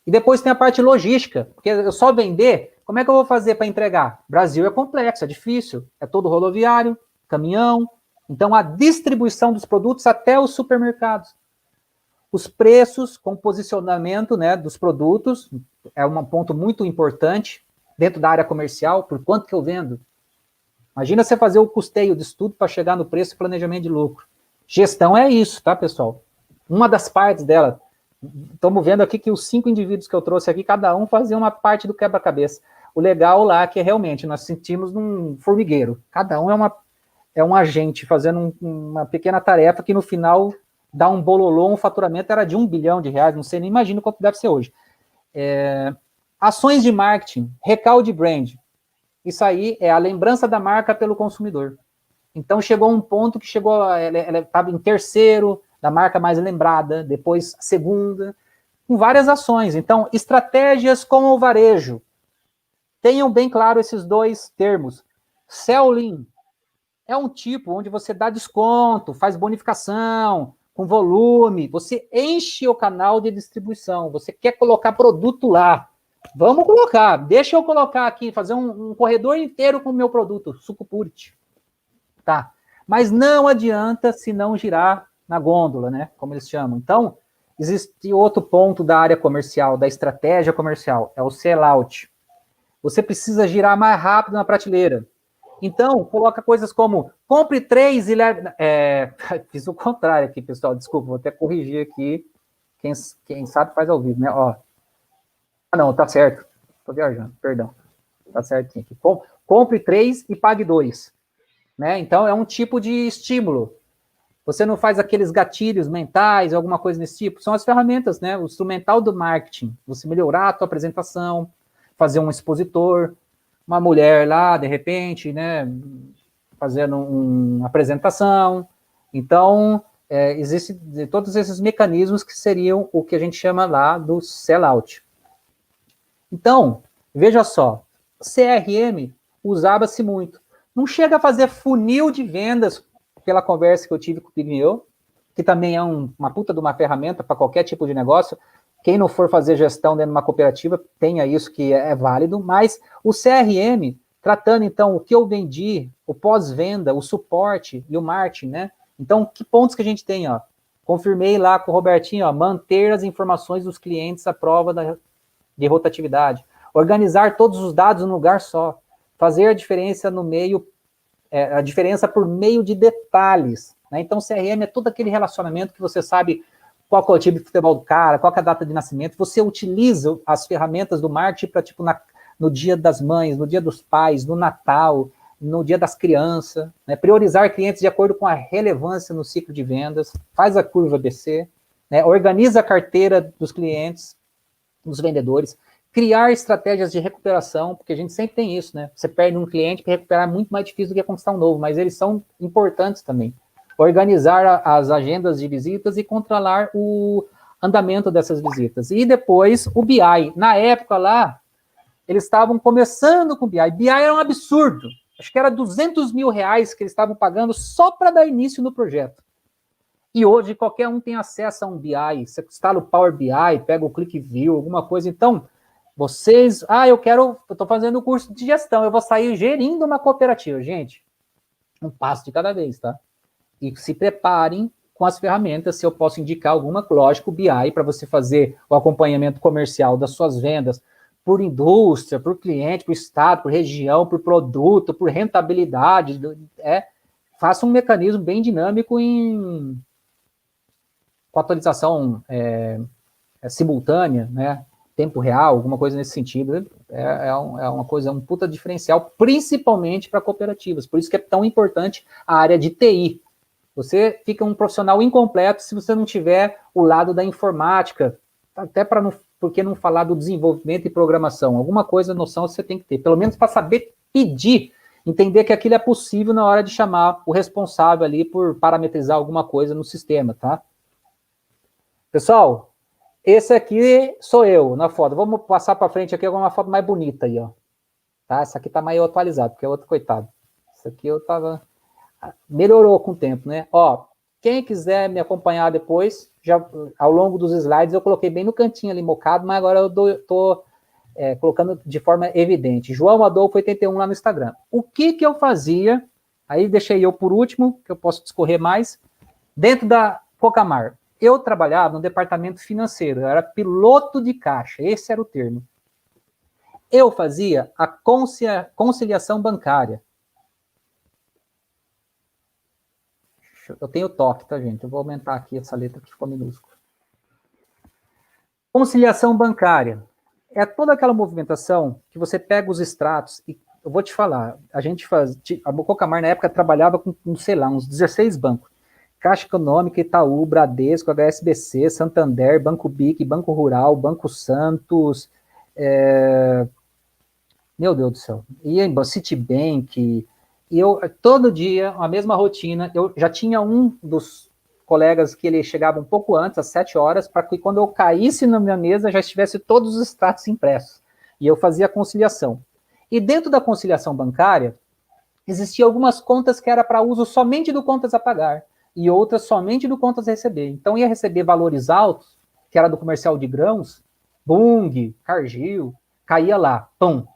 E depois tem a parte logística, porque eu só vender, como é que eu vou fazer para entregar? Brasil é complexo, é difícil, é todo rodoviário, caminhão, então a distribuição dos produtos até os supermercados. Os preços com posicionamento, né, dos produtos é um ponto muito importante dentro da área comercial, por quanto que eu vendo. Imagina você fazer o custeio disso tudo para chegar no preço e planejamento de lucro. Gestão é isso, tá, pessoal? Uma das partes dela, estamos vendo aqui que os 5 indivíduos que eu trouxe aqui, cada um fazia uma parte do quebra-cabeça. O legal lá é que realmente nós sentimos num formigueiro. Cada um é um agente fazendo uma pequena tarefa que no final dá um bololô, um faturamento era de R$1 bilhão, não sei nem imagino quanto deve ser hoje. Ações de marketing, recall de brand. Isso aí é a lembrança da marca pelo consumidor. Então chegou um ponto que ela estava em terceiro, da marca mais lembrada, depois segunda, com várias ações. Então, estratégias com o varejo. Tenham bem claro esses dois termos. Sell-in é um tipo onde você dá desconto, faz bonificação, com volume, você enche o canal de distribuição, você quer colocar produto lá. Vamos colocar, deixa eu colocar aqui, fazer um corredor inteiro com o meu produto, suco Purity. Tá, mas não adianta se não girar na gôndola, né, como eles chamam. Então, existe outro ponto da área comercial, da estratégia comercial, é o sell-out. Você precisa girar mais rápido na prateleira. Então, coloca coisas como, compre 3 e leve... fiz o contrário aqui, pessoal, desculpa, vou até corrigir aqui, quem sabe faz ao vivo, né, ó. Ah, não, tá certo, tô viajando, perdão, tá certinho aqui. Compre 3 e pague 2, né, então é um tipo de estímulo. Você não faz aqueles gatilhos mentais, alguma coisa desse tipo, são as ferramentas, né, o instrumental do marketing, você melhorar a tua apresentação, fazer um expositor, uma mulher lá, de repente, né, fazendo uma apresentação. Então, existem todos esses mecanismos que seriam o que a gente chama lá do sell-out. Então, veja só, CRM usava-se muito. Não chega a fazer funil de vendas, pela conversa que eu tive com o Pigneu, que também é uma puta de uma ferramenta para qualquer tipo de negócio. Quem não for fazer gestão dentro de uma cooperativa, tenha isso que é válido, mas o CRM, tratando então o que eu vendi, o pós-venda, o suporte e o marketing, né? Então, que pontos que a gente tem, ó? Confirmei lá com o Robertinho, ó, manter as informações dos clientes à prova de rotatividade, organizar todos os dados num lugar só, fazer a diferença no meio, a diferença por meio de detalhes, né? Então, CRM é todo aquele relacionamento que você sabe qual é o time de futebol do cara, qual é a data de nascimento, você utiliza as ferramentas do marketing para, tipo, no dia das mães, no dia dos pais, no Natal, no dia das crianças, né? Priorizar clientes de acordo com a relevância no ciclo de vendas, faz a curva ABC, né? Organiza a carteira dos clientes, dos vendedores, criar estratégias de recuperação, porque a gente sempre tem isso, né? Você perde um cliente, para recuperar é muito mais difícil do que conquistar um novo, mas eles são importantes também. Organizar as agendas de visitas e controlar o andamento dessas visitas. E depois o BI. Na época lá, eles estavam começando com o BI. BI era um absurdo. Acho que era R$200 mil que eles estavam pagando só para dar início no projeto. E hoje qualquer um tem acesso a um BI. Você instala o Power BI, pega o ClickView, alguma coisa. Então, vocês... eu estou fazendo o curso de gestão, eu vou sair gerindo uma cooperativa. Gente, um passo de cada vez, tá? E se preparem com as ferramentas, se eu posso indicar alguma, lógico, o BI, para você fazer o acompanhamento comercial das suas vendas, por indústria, por cliente, por estado, por região, por produto, por rentabilidade, faça um mecanismo bem dinâmico com atualização simultânea, né, tempo real, alguma coisa nesse sentido, uma coisa, um puta diferencial, principalmente para cooperativas, por isso que é tão importante a área de TI. Você fica um profissional incompleto se você não tiver o lado da informática, até por que não falar do desenvolvimento e programação? Alguma coisa, noção você tem que ter, pelo menos para saber pedir, entender que aquilo é possível na hora de chamar o responsável ali por parametrizar alguma coisa no sistema, tá? Pessoal, esse aqui sou eu na foto. Vamos passar para frente aqui, uma foto mais bonita aí, ó. Tá? Essa aqui tá mais atualizada, porque é outro coitado. Essa aqui eu tava... Melhorou com o tempo, né? Ó, quem quiser me acompanhar depois, já ao longo dos slides eu coloquei bem no cantinho ali mocado, mas agora eu estou colocando de forma evidente. João Adolfo 81 lá no Instagram. O que eu fazia, aí deixei eu por último, que eu posso discorrer mais, dentro da Cocamar. Eu trabalhava no departamento financeiro, eu era piloto de caixa, esse era o termo. Eu fazia a conciliação bancária. Eu tenho toque, tá, gente? Eu vou aumentar aqui essa letra que ficou minúscula. Conciliação bancária. É toda aquela movimentação que você pega os extratos e eu vou te falar, a Cocamar na época trabalhava com, sei lá, uns 16 bancos. Caixa Econômica, Itaú, Bradesco, HSBC, Santander, Banco BIC, Banco Rural, Banco Santos, meu Deus do céu, Citibank... E eu, todo dia, a mesma rotina, eu já tinha um dos colegas que ele chegava um pouco antes, às 7 horas, para que quando eu caísse na minha mesa, já estivesse todos os extratos impressos. E eu fazia a conciliação. E dentro da conciliação bancária, existiam algumas contas que era para uso somente do contas a pagar, e outras somente do contas a receber. Então, ia receber valores altos, que era do comercial de grãos, Bung, Cargill, caía lá, pum.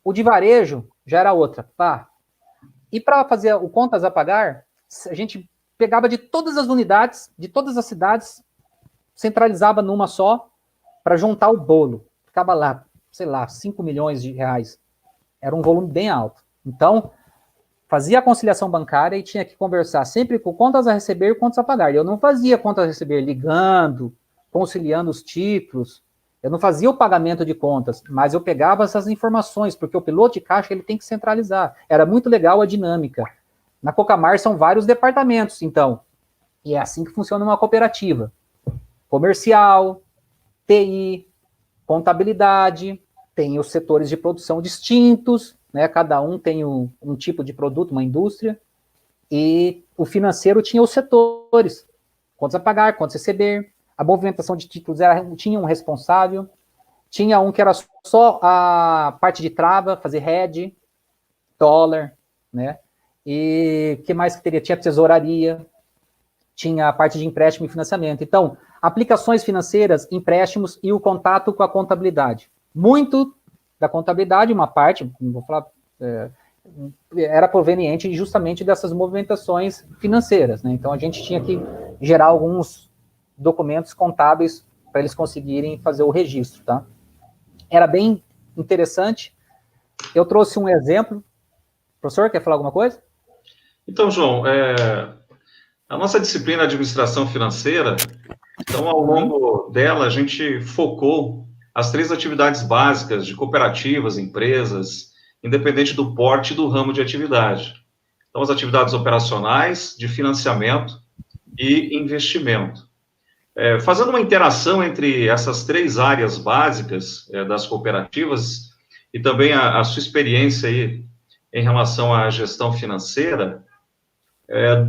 O de varejo já era outra, pá. E para fazer o contas a pagar, a gente pegava de todas as unidades, de todas as cidades, centralizava numa só, para juntar o bolo. Ficava lá, sei lá, 5 milhões de reais. Era um volume bem alto. Então, fazia a conciliação bancária e tinha que conversar sempre com contas a receber e contas a pagar. E eu não fazia contas a receber ligando, conciliando os títulos. Eu não fazia o pagamento de contas, mas eu pegava essas informações, porque o piloto de caixa ele tem que centralizar. Era muito legal a dinâmica. Na Cocamar são vários departamentos, então. E é assim que funciona uma cooperativa. Comercial, TI, contabilidade, tem os setores de produção distintos, né? Cada um tem um tipo de produto, uma indústria. E o financeiro tinha os setores. contas a pagar, contas a receber, a movimentação de títulos tinha um responsável, tinha um que era só a parte de trava, fazer hedge, dólar, né? E que mais que teria? Tinha tesouraria, tinha a parte de empréstimo e financiamento. Então, aplicações financeiras, empréstimos e o contato com a contabilidade. Muito da contabilidade, uma parte, não vou falar, era proveniente justamente dessas movimentações financeiras, né? Então, a gente tinha que gerar alguns documentos contábeis para eles conseguirem fazer o registro, tá? Era bem interessante. Eu trouxe um exemplo. Professor, quer falar alguma coisa? Então, João, a nossa disciplina de administração financeira, então, ao longo dela, a gente focou as 3 atividades básicas de cooperativas, empresas, independente do porte e do ramo de atividade. Então, as atividades operacionais, de financiamento e investimento. Fazendo uma interação entre essas 3 áreas básicas das cooperativas e também a sua experiência aí em relação à gestão financeira,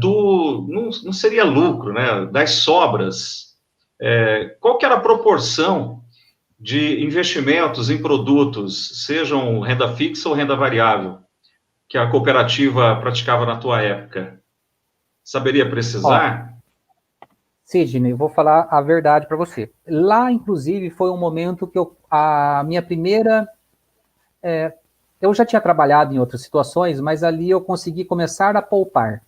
não seria lucro, né, das sobras, qual que era a proporção de investimentos em produtos, sejam renda fixa ou renda variável, que a cooperativa praticava na tua época? Saberia precisar? Sidney, eu vou falar a verdade para você. Lá, inclusive, foi um momento que a minha primeira... eu já tinha trabalhado em outras situações, mas ali eu consegui começar a poupar.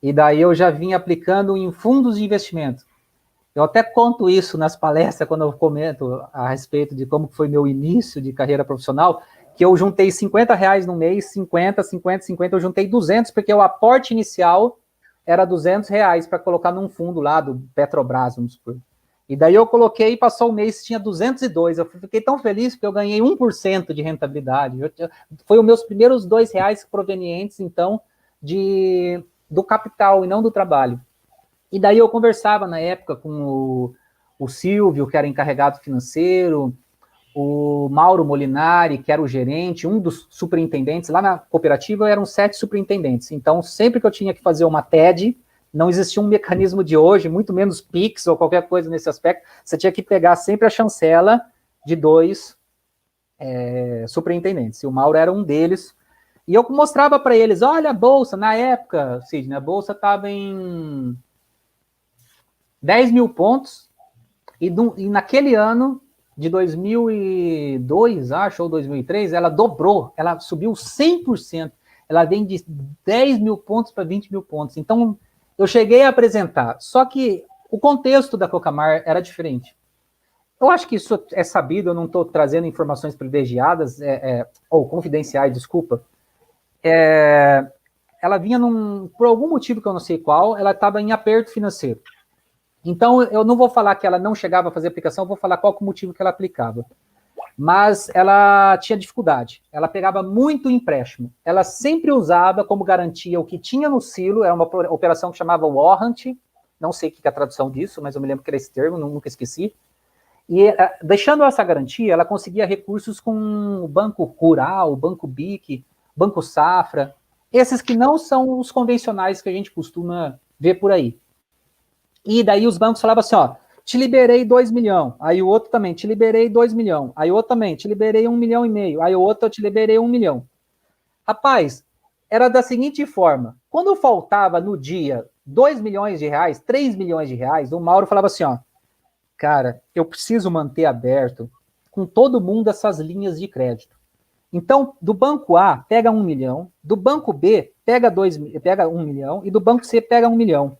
E daí eu já vim aplicando em fundos de investimento. Eu até conto isso nas palestras, quando eu comento a respeito de como foi meu início de carreira profissional, que eu juntei R$50 no mês, 50, eu juntei 200, porque o aporte inicial era R$200 para colocar num fundo lá do Petrobras, vamos supor. E daí eu coloquei, passou o mês, tinha 202. Eu fiquei tão feliz porque eu ganhei 1% de rentabilidade. Foi os meus primeiros R$2 provenientes, então, do capital e não do trabalho. E daí eu conversava na época com o Silvio, que era encarregado financeiro, o Mauro Molinari, que era o gerente, um dos superintendentes. Lá na cooperativa eram 7 superintendentes. Então, sempre que eu tinha que fazer uma TED, não existia um mecanismo de hoje, muito menos Pix ou qualquer coisa nesse aspecto. Você tinha que pegar sempre a chancela de 2 superintendentes. E o Mauro era um deles. E eu mostrava para eles, olha a bolsa, na época, Sidney, a bolsa estava em 10 mil pontos, e naquele ano, de 2002, acho, ou 2003, ela dobrou, ela subiu 100%, ela vem de 10 mil pontos para 20 mil pontos. Então, eu cheguei a apresentar, só que o contexto da Cocamar era diferente. Eu acho que isso é sabido, eu não estou trazendo informações privilegiadas, ou confidenciais, desculpa. Ela vinha por algum motivo que eu não sei qual, ela estava em aperto financeiro. Então, eu não vou falar que ela não chegava a fazer aplicação, eu vou falar qual é o motivo que ela aplicava. Mas ela tinha dificuldade, ela pegava muito empréstimo. Ela sempre usava como garantia o que tinha no silo, era uma operação que chamava warrant, não sei o que é a tradução disso, mas eu me lembro que era esse termo, nunca esqueci. E deixando essa garantia, ela conseguia recursos com o Banco Rural, o Banco BIC, Banco Safra, esses que não são os convencionais que a gente costuma ver por aí. E daí os bancos falavam assim, ó, te liberei 2 milhões, aí o outro também, te liberei 2 milhões, aí o outro também, te liberei 1,5 milhão, aí o outro eu te liberei 1 milhão. Rapaz, era da seguinte forma, quando faltava no dia 2 milhões de reais, 3 milhões de reais, o Mauro falava assim, ó, cara, eu preciso manter aberto com todo mundo essas linhas de crédito. Então, do banco A, pega 1 milhão, do banco B, pega 1 milhão, e do banco C, pega 1 milhão.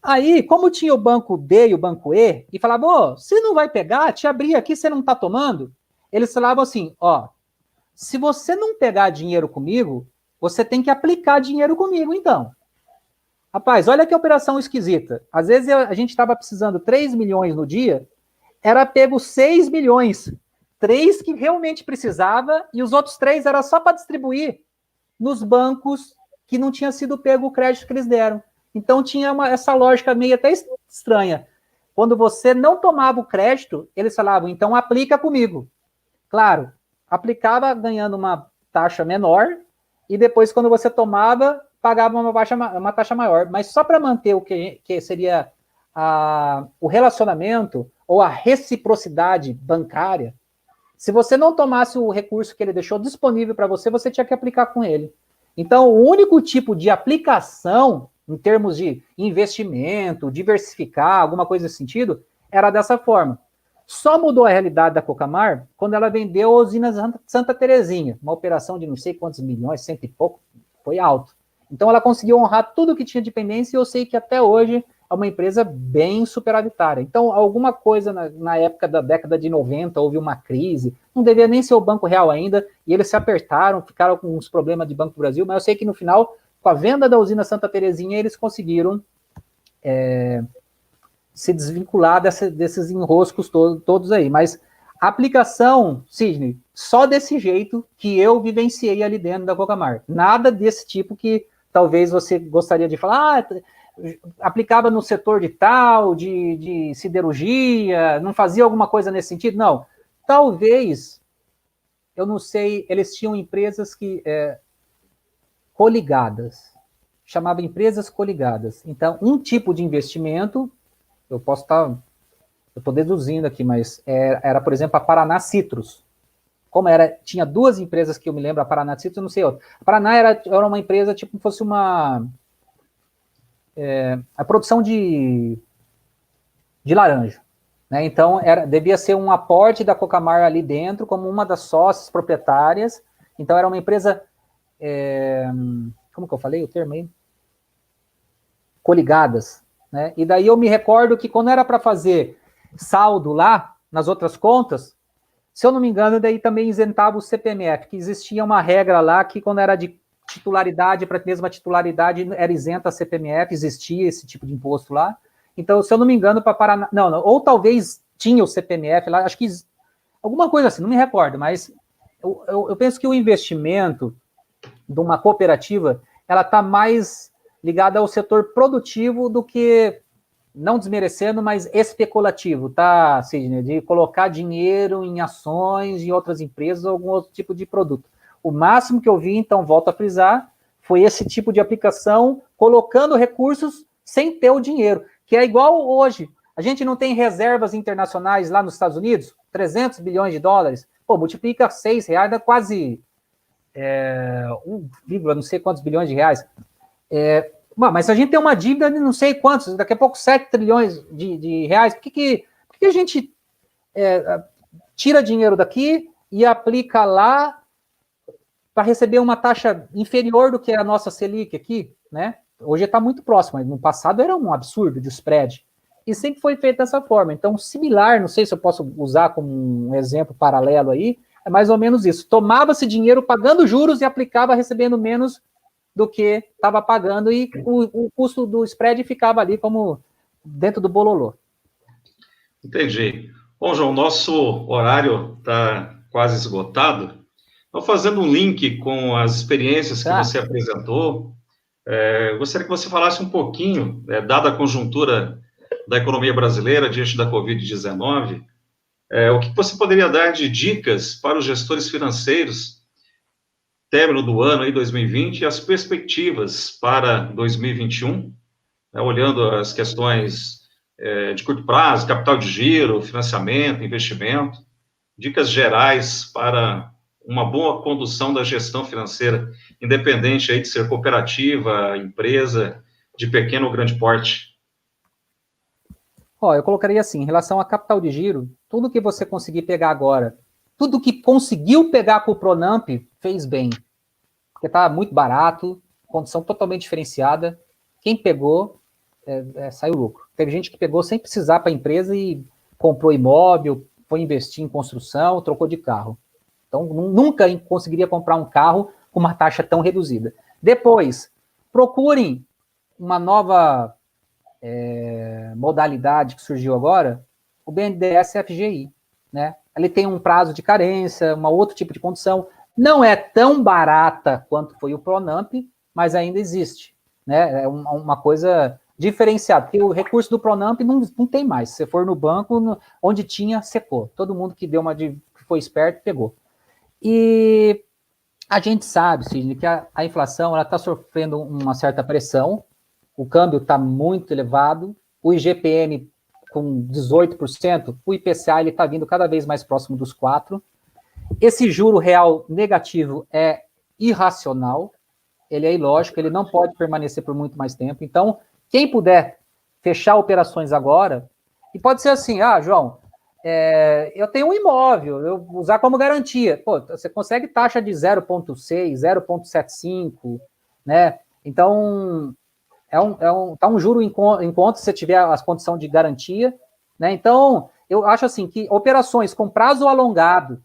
Aí, como tinha o banco D e o banco E, e falava, ô, se não vai pegar, te abri aqui, você não tá tomando? Eles falavam assim, ó, se você não pegar dinheiro comigo, você tem que aplicar dinheiro comigo, então. Rapaz, olha que operação esquisita. Às vezes a gente estava precisando 3 milhões no dia, era pego 6 milhões. 3 que realmente precisava, e os outros 3 era só para distribuir nos bancos que não tinha sido pego o crédito que eles deram. Então tinha essa lógica meio até estranha. Quando você não tomava o crédito, eles falavam, então aplica comigo. Claro, aplicava ganhando uma taxa menor, e depois quando você tomava, pagava uma taxa maior. Mas só para manter o que seria o relacionamento ou a reciprocidade bancária. Se você não tomasse o recurso que ele deixou disponível para você, você tinha que aplicar com ele. Então, o único tipo de aplicação, em termos de investimento, diversificar, alguma coisa nesse sentido, era dessa forma. Só mudou a realidade da Cocamar quando ela vendeu a usina Santa Terezinha, uma operação de não sei quantos milhões, 100 e pouco, foi alto. Então, ela conseguiu honrar tudo que tinha de pendência e eu sei que até hoje é uma empresa bem superavitária. Então, alguma coisa na época da década de 90, houve uma crise, não devia nem ser o Banco Real ainda, e eles se apertaram, ficaram com uns problemas de Banco do Brasil, mas eu sei que no final, com a venda da usina Santa Terezinha, eles conseguiram se desvincular desses enroscos todos aí. Mas a aplicação, Sidney, só desse jeito que eu vivenciei ali dentro da Cocamar. Nada desse tipo que talvez você gostaria de falar, aplicava no setor de tal, de siderurgia, não fazia alguma coisa nesse sentido? Não. Talvez, eu não sei, eles tinham empresas que coligadas, chamava empresas coligadas. Então, um tipo de investimento, eu estou deduzindo aqui, mas era, por exemplo, a Paraná Citrus. Como tinha duas empresas que eu me lembro, a Paraná Citrus, eu não sei outra. A Paraná era uma empresa, tipo, como fosse a produção de laranja, né? Então, devia ser um aporte da Cocamar ali dentro, como uma das sócias proprietárias. Então, era uma empresa, como que eu falei o termo aí? Coligadas, né? E daí eu me recordo que quando era para fazer saldo lá, nas outras contas, se eu não me engano, daí também isentava o CPMF, que existia uma regra lá que quando era de titularidade, para a mesma titularidade, era isenta a CPMF, existia esse tipo de imposto lá. Então, se eu não me engano, para Paraná... Não, ou talvez tinha o CPMF lá, acho que alguma coisa assim, não me recordo, mas eu penso que o investimento de uma cooperativa, ela está mais ligada ao setor produtivo do que, não desmerecendo, mas especulativo, tá, Sidney? De colocar dinheiro em ações, em outras empresas, ou algum outro tipo de produto. O máximo que eu vi, então, volto a frisar, foi esse tipo de aplicação, colocando recursos sem ter o dinheiro, que é igual hoje. A gente não tem reservas internacionais lá nos Estados Unidos? 300 bilhões de dólares? Pô, multiplica R$6, dá quase 1, não sei quantos bilhões de reais. Mas se a gente tem uma dívida de não sei quantos, daqui a pouco 7 trilhões de reais, por que a gente tira dinheiro daqui e aplica lá para receber uma taxa inferior do que a nossa Selic aqui, né? Hoje está muito próximo, mas no passado era um absurdo de spread. E sempre foi feito dessa forma. Então, similar, não sei se eu posso usar como um exemplo paralelo aí, é mais ou menos isso. Tomava-se dinheiro pagando juros e aplicava recebendo menos do que estava pagando e o custo do spread ficava ali como dentro do bololô. Entendi. Bom, João, nosso horário está quase esgotado. Então, fazendo um link com as experiências que você apresentou, gostaria que você falasse um pouquinho, dada a conjuntura da economia brasileira diante da Covid-19, o que você poderia dar de dicas para os gestores financeiros, término do ano aí 2020, e as perspectivas para 2021, olhando as questões de curto prazo, capital de giro, financiamento, investimento, dicas gerais para uma boa condução da gestão financeira, independente aí de ser cooperativa, empresa, de pequeno ou grande porte. Eu colocaria assim, em relação a capital de giro, tudo que você conseguir pegar agora, tudo que conseguiu pegar com o Pronamp, fez bem. Porque está muito barato, condição totalmente diferenciada. Quem pegou, saiu lucro. Teve gente que pegou sem precisar para a empresa e comprou imóvel, foi investir em construção, trocou de carro. Então, nunca conseguiria comprar um carro com uma taxa tão reduzida. Depois, procurem uma nova modalidade que surgiu agora, o BNDES FGI, né? Ele tem um prazo de carência, um outro tipo de condição. Não é tão barata quanto foi o Pronamp, mas ainda existe, né? É uma coisa diferenciada, porque o recurso do Pronamp não tem mais. Se você for no banco, onde tinha, secou. Todo mundo que foi esperto, pegou. E a gente sabe, Sidney, que a inflação está sofrendo uma certa pressão, o câmbio está muito elevado, o IGPM com 18%, o IPCA está vindo cada vez mais próximo dos 4%. Esse juro real negativo é irracional, ele é ilógico, ele não pode permanecer por muito mais tempo. Então, quem puder fechar operações agora, e pode ser assim, João, eu tenho um imóvel, eu usar como garantia. Pô, você consegue taxa de 0,6, 0,75, né? Então, tá um juro em conta se você tiver as condições de garantia, né? Então, eu acho assim que operações com prazo alongado,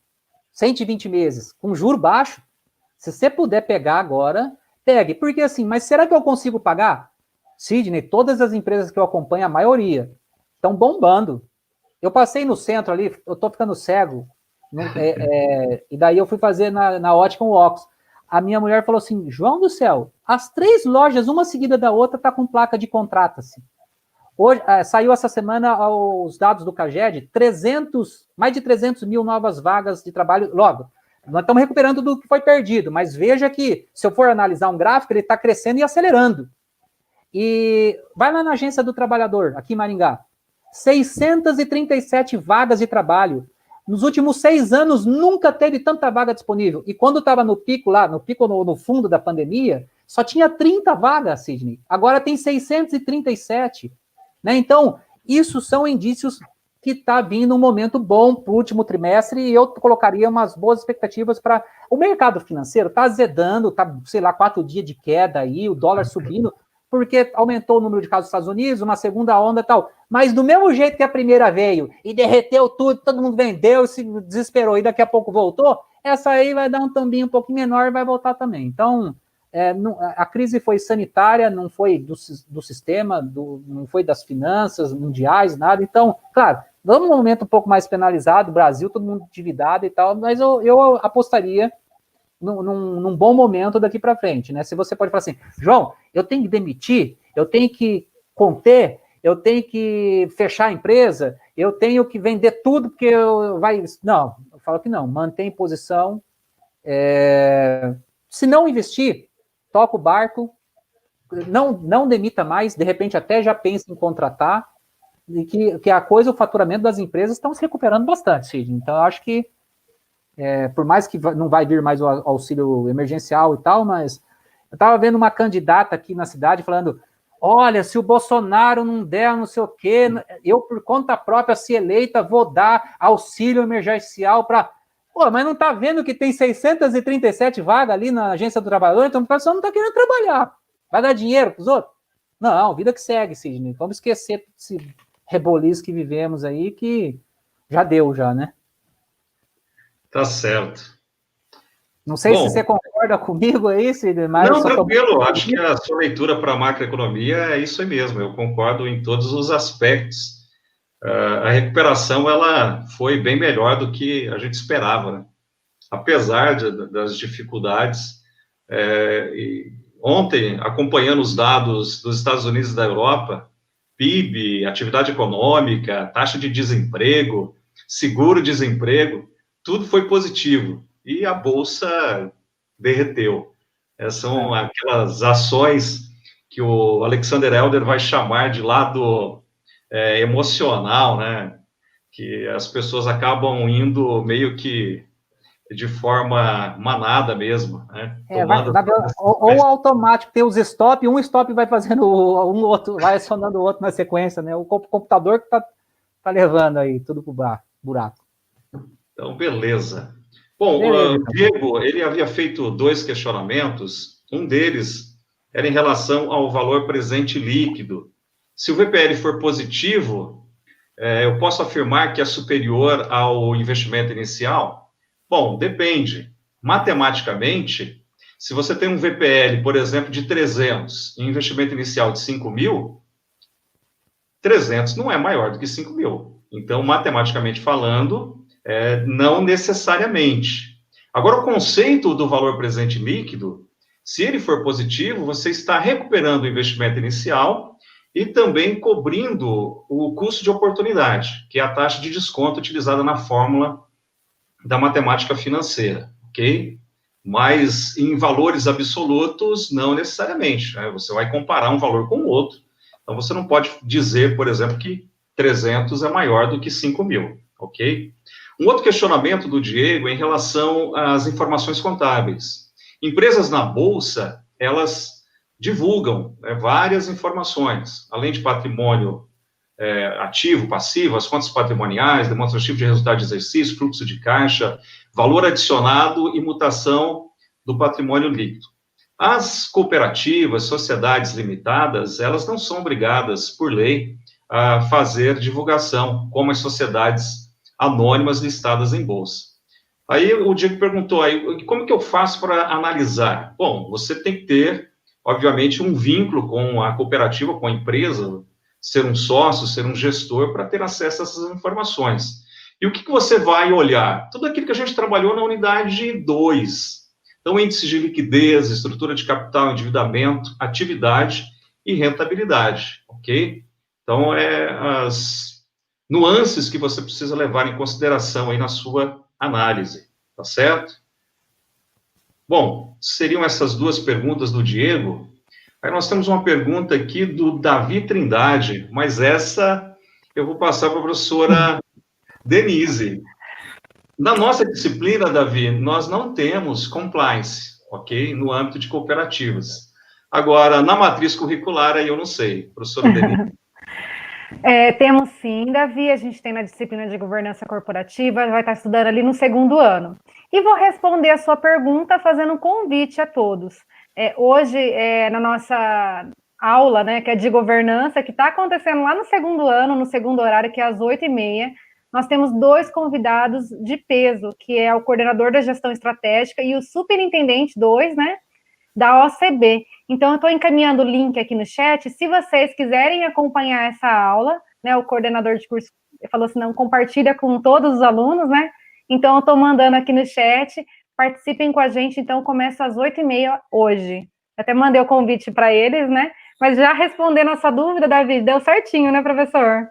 120 meses, com juro baixo, se você puder pegar agora, pegue. Porque assim, mas será que eu consigo pagar? Sidney, todas as empresas que eu acompanho, a maioria, estão bombando. Eu passei no centro ali, eu tô ficando cego, e daí eu fui fazer na ótica um óculos. A minha mulher falou assim, João do céu, as 3 lojas, uma seguida da outra, tá com placa de contrata-se. Hoje, saiu essa semana os dados do CAGED, mais de 300 mil novas vagas de trabalho. Logo, nós estamos recuperando do que foi perdido, mas veja que, se eu for analisar um gráfico, ele está crescendo e acelerando. E vai lá na Agência do Trabalhador, aqui em Maringá, 637 vagas de trabalho. Nos últimos 6 anos, nunca teve tanta vaga disponível. E quando estava no pico lá, no fundo da pandemia, só tinha 30 vagas, Sidney. Agora tem 637. Né? Então, isso são indícios que está vindo um momento bom para o último trimestre e eu colocaria umas boas expectativas para... O mercado financeiro está azedando, está, 4 dias de queda aí, o dólar subindo, porque aumentou o número de casos nos Estados Unidos, uma segunda onda e tal. Mas do mesmo jeito que a primeira veio e derreteu tudo, todo mundo vendeu, se desesperou e daqui a pouco voltou, essa aí vai dar um tambinho um pouquinho menor e vai voltar também. Então, a crise foi sanitária, não foi do sistema, não foi das finanças mundiais, nada. Então, claro, vamos num momento um pouco mais penalizado, Brasil, todo mundo endividado e tal, mas eu apostaria num bom momento daqui para frente, né? Se você pode falar assim, João, eu tenho que demitir, eu tenho que conter, eu tenho que fechar a empresa, eu tenho que vender tudo porque Não, eu falo que não, mantém posição. Se não investir, toca o barco, não demita mais, de repente até já pensa em contratar, e que a coisa, o faturamento das empresas estão se recuperando bastante, Sidney. Então, eu acho que por mais que não vai vir mais o auxílio emergencial e tal, mas eu estava vendo uma candidata aqui na cidade falando, olha, se o Bolsonaro não der não sei o quê, eu por conta própria, se eleita, vou dar auxílio emergencial para... Pô, mas não está vendo que tem 637 vagas ali na Agência do Trabalhador, então o pessoal não está querendo trabalhar. Vai dar dinheiro para os outros? Não, vida que segue, Sidney. Vamos esquecer esse reboliço que vivemos aí, que já deu, né? Tá certo. Não sei se você concorda comigo aí, Sidney, mas... Não, tranquilo. Acho que a sua leitura para a macroeconomia é isso aí mesmo. Eu concordo em todos os aspectos. A recuperação, ela foi bem melhor do que a gente esperava, né? Apesar das dificuldades. Ontem, acompanhando os dados dos Estados Unidos e da Europa, PIB, atividade econômica, taxa de desemprego, seguro-desemprego, tudo foi positivo. E a Bolsa derreteu. São aquelas ações que o Alexander Elder vai chamar de lado emocional, né? Que as pessoas acabam indo meio que de forma manada mesmo, né? Ou automático, tem os stop, um stop vai fazendo um outro, vai acionando o outro na sequência, né? O computador que tá levando aí tudo pro buraco. Então, beleza. Bom, o Diego, ele havia feito 2 questionamentos, um deles era em relação ao valor presente líquido. Se o VPL for positivo, eu posso afirmar que é superior ao investimento inicial? Bom, depende. Matematicamente, se você tem um VPL, por exemplo, de 300 e um investimento inicial de 5.000, 300 não é maior do que 5.000. Então, matematicamente falando, não necessariamente. Agora, o conceito do valor presente líquido, se ele for positivo, você está recuperando o investimento inicial e também cobrindo o custo de oportunidade, que é a taxa de desconto utilizada na fórmula da matemática financeira, ok? Mas em valores absolutos, não necessariamente, né? Você vai comparar um valor com o outro, Então, você não pode dizer, por exemplo, que 300 é maior do que 5.000, ok? Um outro questionamento do Diego é em relação às informações contábeis. Empresas na Bolsa, elas divulgam várias informações, além de patrimônio ativo, passivo, as contas patrimoniais, demonstrativo de resultado de exercício, fluxo de caixa, valor adicionado e mutação do patrimônio líquido. As cooperativas, sociedades limitadas, elas não são obrigadas, por lei, a fazer divulgação, como as sociedades anônimas listadas em bolsa. Aí o Diego perguntou, aí, como que eu faço para analisar? Bom, você tem que ter, obviamente, um vínculo com a cooperativa, com a empresa, ser um sócio, ser um gestor, para ter acesso a essas informações. E o que você vai olhar? Tudo aquilo que a gente trabalhou na unidade 2. Então, índice de liquidez, estrutura de capital, endividamento, atividade e rentabilidade, ok? Então, as nuances que você precisa levar em consideração aí na sua análise, tá certo? Bom, seriam essas duas perguntas do Diego. Aí nós temos uma pergunta aqui do Davi Trindade, mas essa eu vou passar para a professora Denise. Na nossa disciplina, Davi, nós não temos compliance, ok? No âmbito de cooperativas. Agora, na matriz curricular, aí eu não sei. Professora Denise. Temos sim, Davi, a gente tem na disciplina de governança corporativa, vai estar estudando ali no 2º ano. E vou responder a sua pergunta fazendo um convite a todos. Hoje, na nossa aula, né, que é de governança, que está acontecendo lá no 2º ano, no 2º horário, que é às 8h30, nós temos 2 convidados de peso, que é o coordenador da gestão estratégica e o superintendente 2, né, da OCB. Então, eu estou encaminhando o link aqui no chat. Se vocês quiserem acompanhar essa aula, né, o coordenador de curso falou assim, não, compartilha com todos os alunos, né? Então, eu estou mandando aqui no chat, participem com a gente, então, começa às 8h30 hoje. Eu até mandei o convite para eles, né? Mas já respondendo a sua dúvida, Davi, deu certinho, né, professor?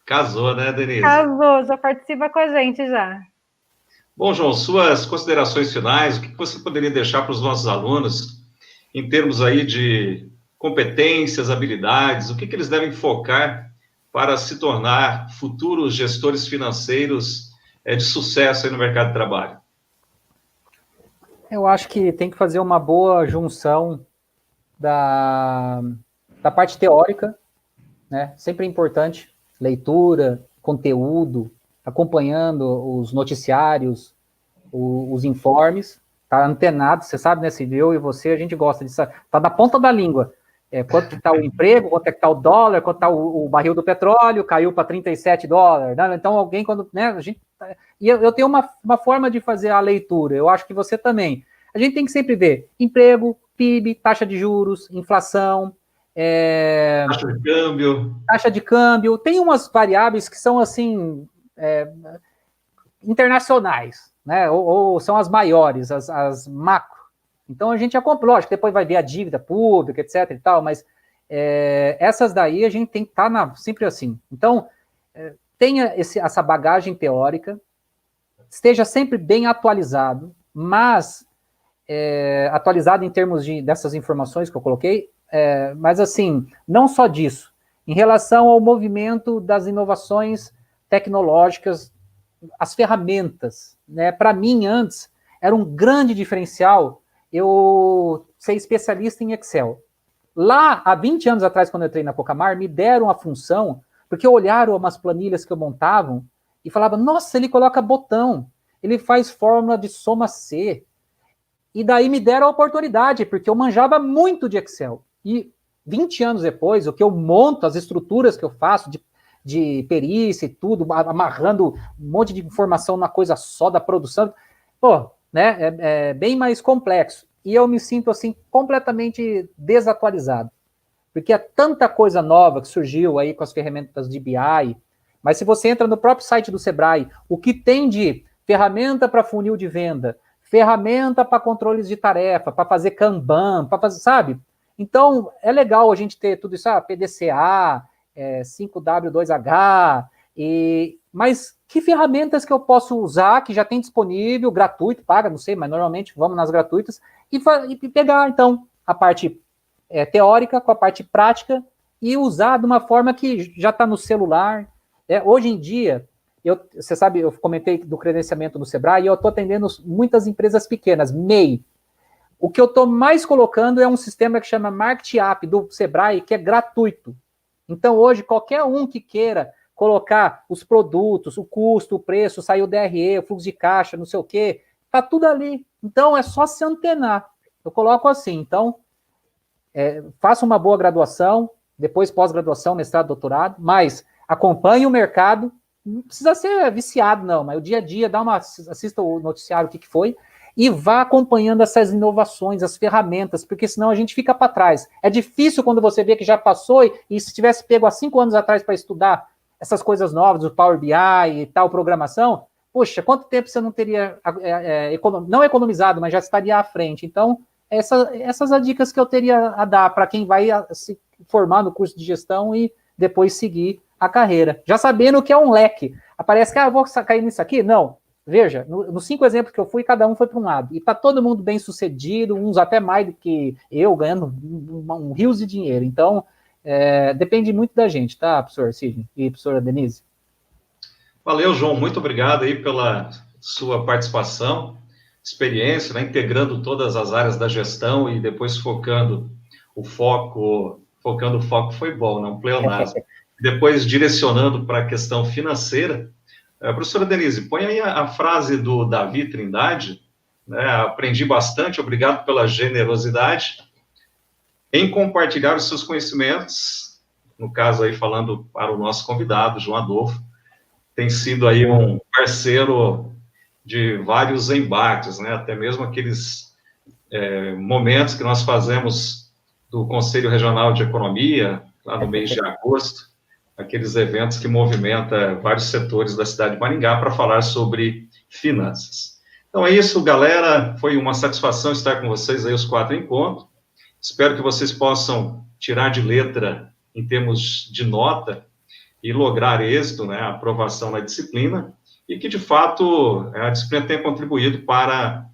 Casou, né, Denise? Casou, já participa com a gente já. Bom, João, suas considerações finais, o que você poderia deixar para os nossos alunos em termos aí de competências, habilidades, o que eles devem focar para se tornar futuros gestores financeiros de sucesso aí no mercado de trabalho? Eu acho que tem que fazer uma boa junção da parte teórica, né? Sempre é importante, leitura, conteúdo, acompanhando os noticiários, os informes, tá antenado, você sabe, né, se eu e você, a gente gosta disso, tá na ponta da língua, quanto que tá o emprego, quanto é que tá o dólar, quanto tá o barril do petróleo, caiu para $37, né? Então alguém quando, né, a gente, e eu tenho uma forma de fazer a leitura, eu acho que você também, a gente tem que sempre ver emprego, PIB, taxa de juros, inflação, taxa de câmbio, tem umas variáveis que são assim, internacionais, né? Ou são as maiores, as macro. Então a gente já comprou, lógico, depois vai ver a dívida pública, etc e tal, mas essas daí a gente tem que estar sempre assim. Então, tenha essa bagagem teórica, esteja sempre bem atualizado, mas atualizado em termos dessas informações que eu coloquei, mas assim, não só disso, em relação ao movimento das inovações tecnológicas, as ferramentas, né? Para mim, antes, era um grande diferencial eu ser especialista em Excel. Lá, há 20 anos atrás, quando eu entrei na Cocamar, me deram a função, porque olharam umas planilhas que eu montava e falavam, nossa, ele coloca botão, ele faz fórmula de soma C. E daí me deram a oportunidade, porque eu manjava muito de Excel. E 20 anos depois, o que eu monto, as estruturas que eu faço de perícia e tudo, amarrando um monte de informação na coisa só da produção, pô, né, é bem mais complexo. E eu me sinto, assim, completamente desatualizado. Porque é tanta coisa nova que surgiu aí com as ferramentas de BI, mas se você entra no próprio site do Sebrae, o que tem de ferramenta para funil de venda, ferramenta para controles de tarefa, para fazer Kanban, para fazer, sabe? Então, é legal a gente ter tudo isso, PDCA, 5W2H, mas que ferramentas que eu posso usar, que já tem disponível, gratuito, paga, não sei, mas normalmente vamos nas gratuitas, e pegar, então, a parte teórica com a parte prática e usar de uma forma que já está no celular. Hoje em dia, você sabe, eu comentei do credenciamento no Sebrae, e eu estou atendendo muitas empresas pequenas, MEI. O que eu estou mais colocando é um sistema que chama Market App do Sebrae, que é gratuito. Então, hoje, qualquer um que queira colocar os produtos, o custo, o preço, sair o DRE, o fluxo de caixa, não sei o quê, está tudo ali. Então, é só se antenar. Eu coloco assim. Então, faça uma boa graduação, depois pós-graduação, mestrado, doutorado, mas acompanhe o mercado. Não precisa ser viciado, não, mas o dia a dia, assista o noticiário, o que foi, e vá acompanhando essas inovações, as ferramentas, porque senão a gente fica para trás. É difícil quando você vê que já passou e se tivesse pego há 5 anos atrás para estudar essas coisas novas, o Power BI e tal, programação, poxa, quanto tempo você não teria, não economizado, mas já estaria à frente. Então, essas as dicas que eu teria a dar para quem vai se formar no curso de gestão e depois seguir a carreira. Já sabendo que é um leque. Aparece que, eu vou cair nisso aqui? Não. Veja, nos 5 exemplos que eu fui, cada um foi para um lado. E está todo mundo bem sucedido, uns até mais do que eu, ganhando um rios de dinheiro. Então, depende muito da gente, tá, professor Sidney e professora Denise? Valeu, João. Muito obrigado aí pela sua participação, experiência, né, integrando todas as áreas da gestão e depois focando o foco foi bom, não pleonasmo. Depois direcionando para a questão financeira. Professora Denise, põe aí a frase do Davi Trindade, né? Aprendi bastante, obrigado pela generosidade em compartilhar os seus conhecimentos, no caso aí falando para o nosso convidado, João Adolfo, tem sido aí um parceiro de vários embates, né? Até mesmo aqueles momentos que nós fazemos do Conselho Regional de Economia, lá no mês de agosto, aqueles eventos que movimentam vários setores da cidade de Maringá para falar sobre finanças. Então é isso, galera. Foi uma satisfação estar com vocês aí os 4 encontros. Espero que vocês possam tirar de letra em termos de nota e lograr êxito, né, a aprovação na disciplina, e que, de fato, a disciplina tenha contribuído para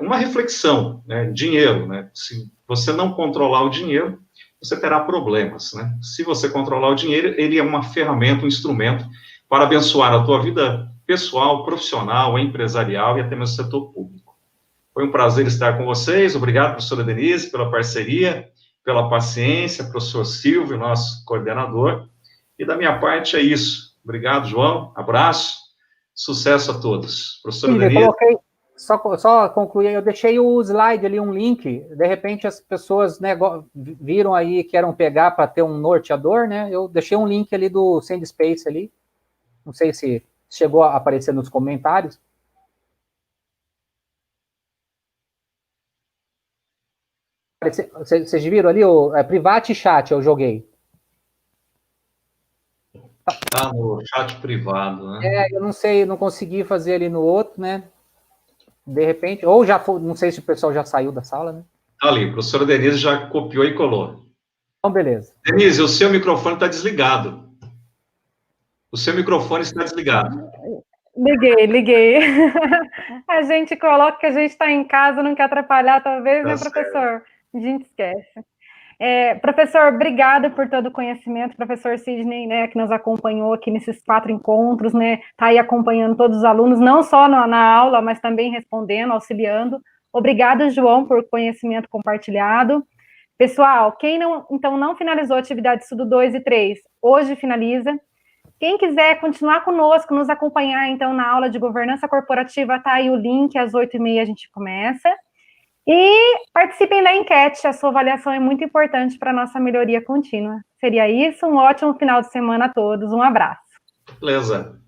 uma reflexão, né, dinheiro, né? Se você não controlar o dinheiro, você terá problemas, né? Se você controlar o dinheiro, ele é uma ferramenta, um instrumento para abençoar a tua vida pessoal, profissional, empresarial e até mesmo setor público. Foi um prazer estar com vocês. Obrigado, professora Denise, pela parceria, pela paciência, professor Silvio, nosso coordenador. E da minha parte é isso. Obrigado, João. Abraço. Sucesso a todos. Professora Denise. Eu coloquei, só concluir, eu deixei o slide ali, um link, de repente as pessoas, né, viram aí, querem pegar para ter um norteador, né, eu deixei um link ali do SendSpace ali, não sei se chegou a aparecer nos comentários. Vocês viram ali, o Private Chat eu joguei. Tá no chat privado, né? Eu não sei, não consegui fazer ali no outro, né, de repente, ou já foi, não sei se o pessoal já saiu da sala, né? Tá ali, a professora Denise já copiou e colou. Então, beleza. Denise, o seu microfone está desligado. O seu microfone está desligado. Liguei. A gente coloca que a gente está em casa, não quer atrapalhar, talvez, né, professor? A gente esquece. Professor, obrigada por todo o conhecimento, professor Sidney, né, que nos acompanhou aqui nesses 4 encontros, né, está aí acompanhando todos os alunos, não só na aula, mas também respondendo, auxiliando. Obrigada, João, por conhecimento compartilhado. Pessoal, quem não finalizou a atividade de estudo 2 e 3, hoje finaliza. Quem quiser continuar conosco, nos acompanhar, então, na aula de governança corporativa, está aí o link, às 8h30 a gente começa. E participem da enquete, a sua avaliação é muito importante para a nossa melhoria contínua. Seria isso, um ótimo final de semana a todos, um abraço. Beleza,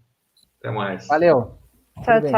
até mais. Valeu. Tchau, tchau.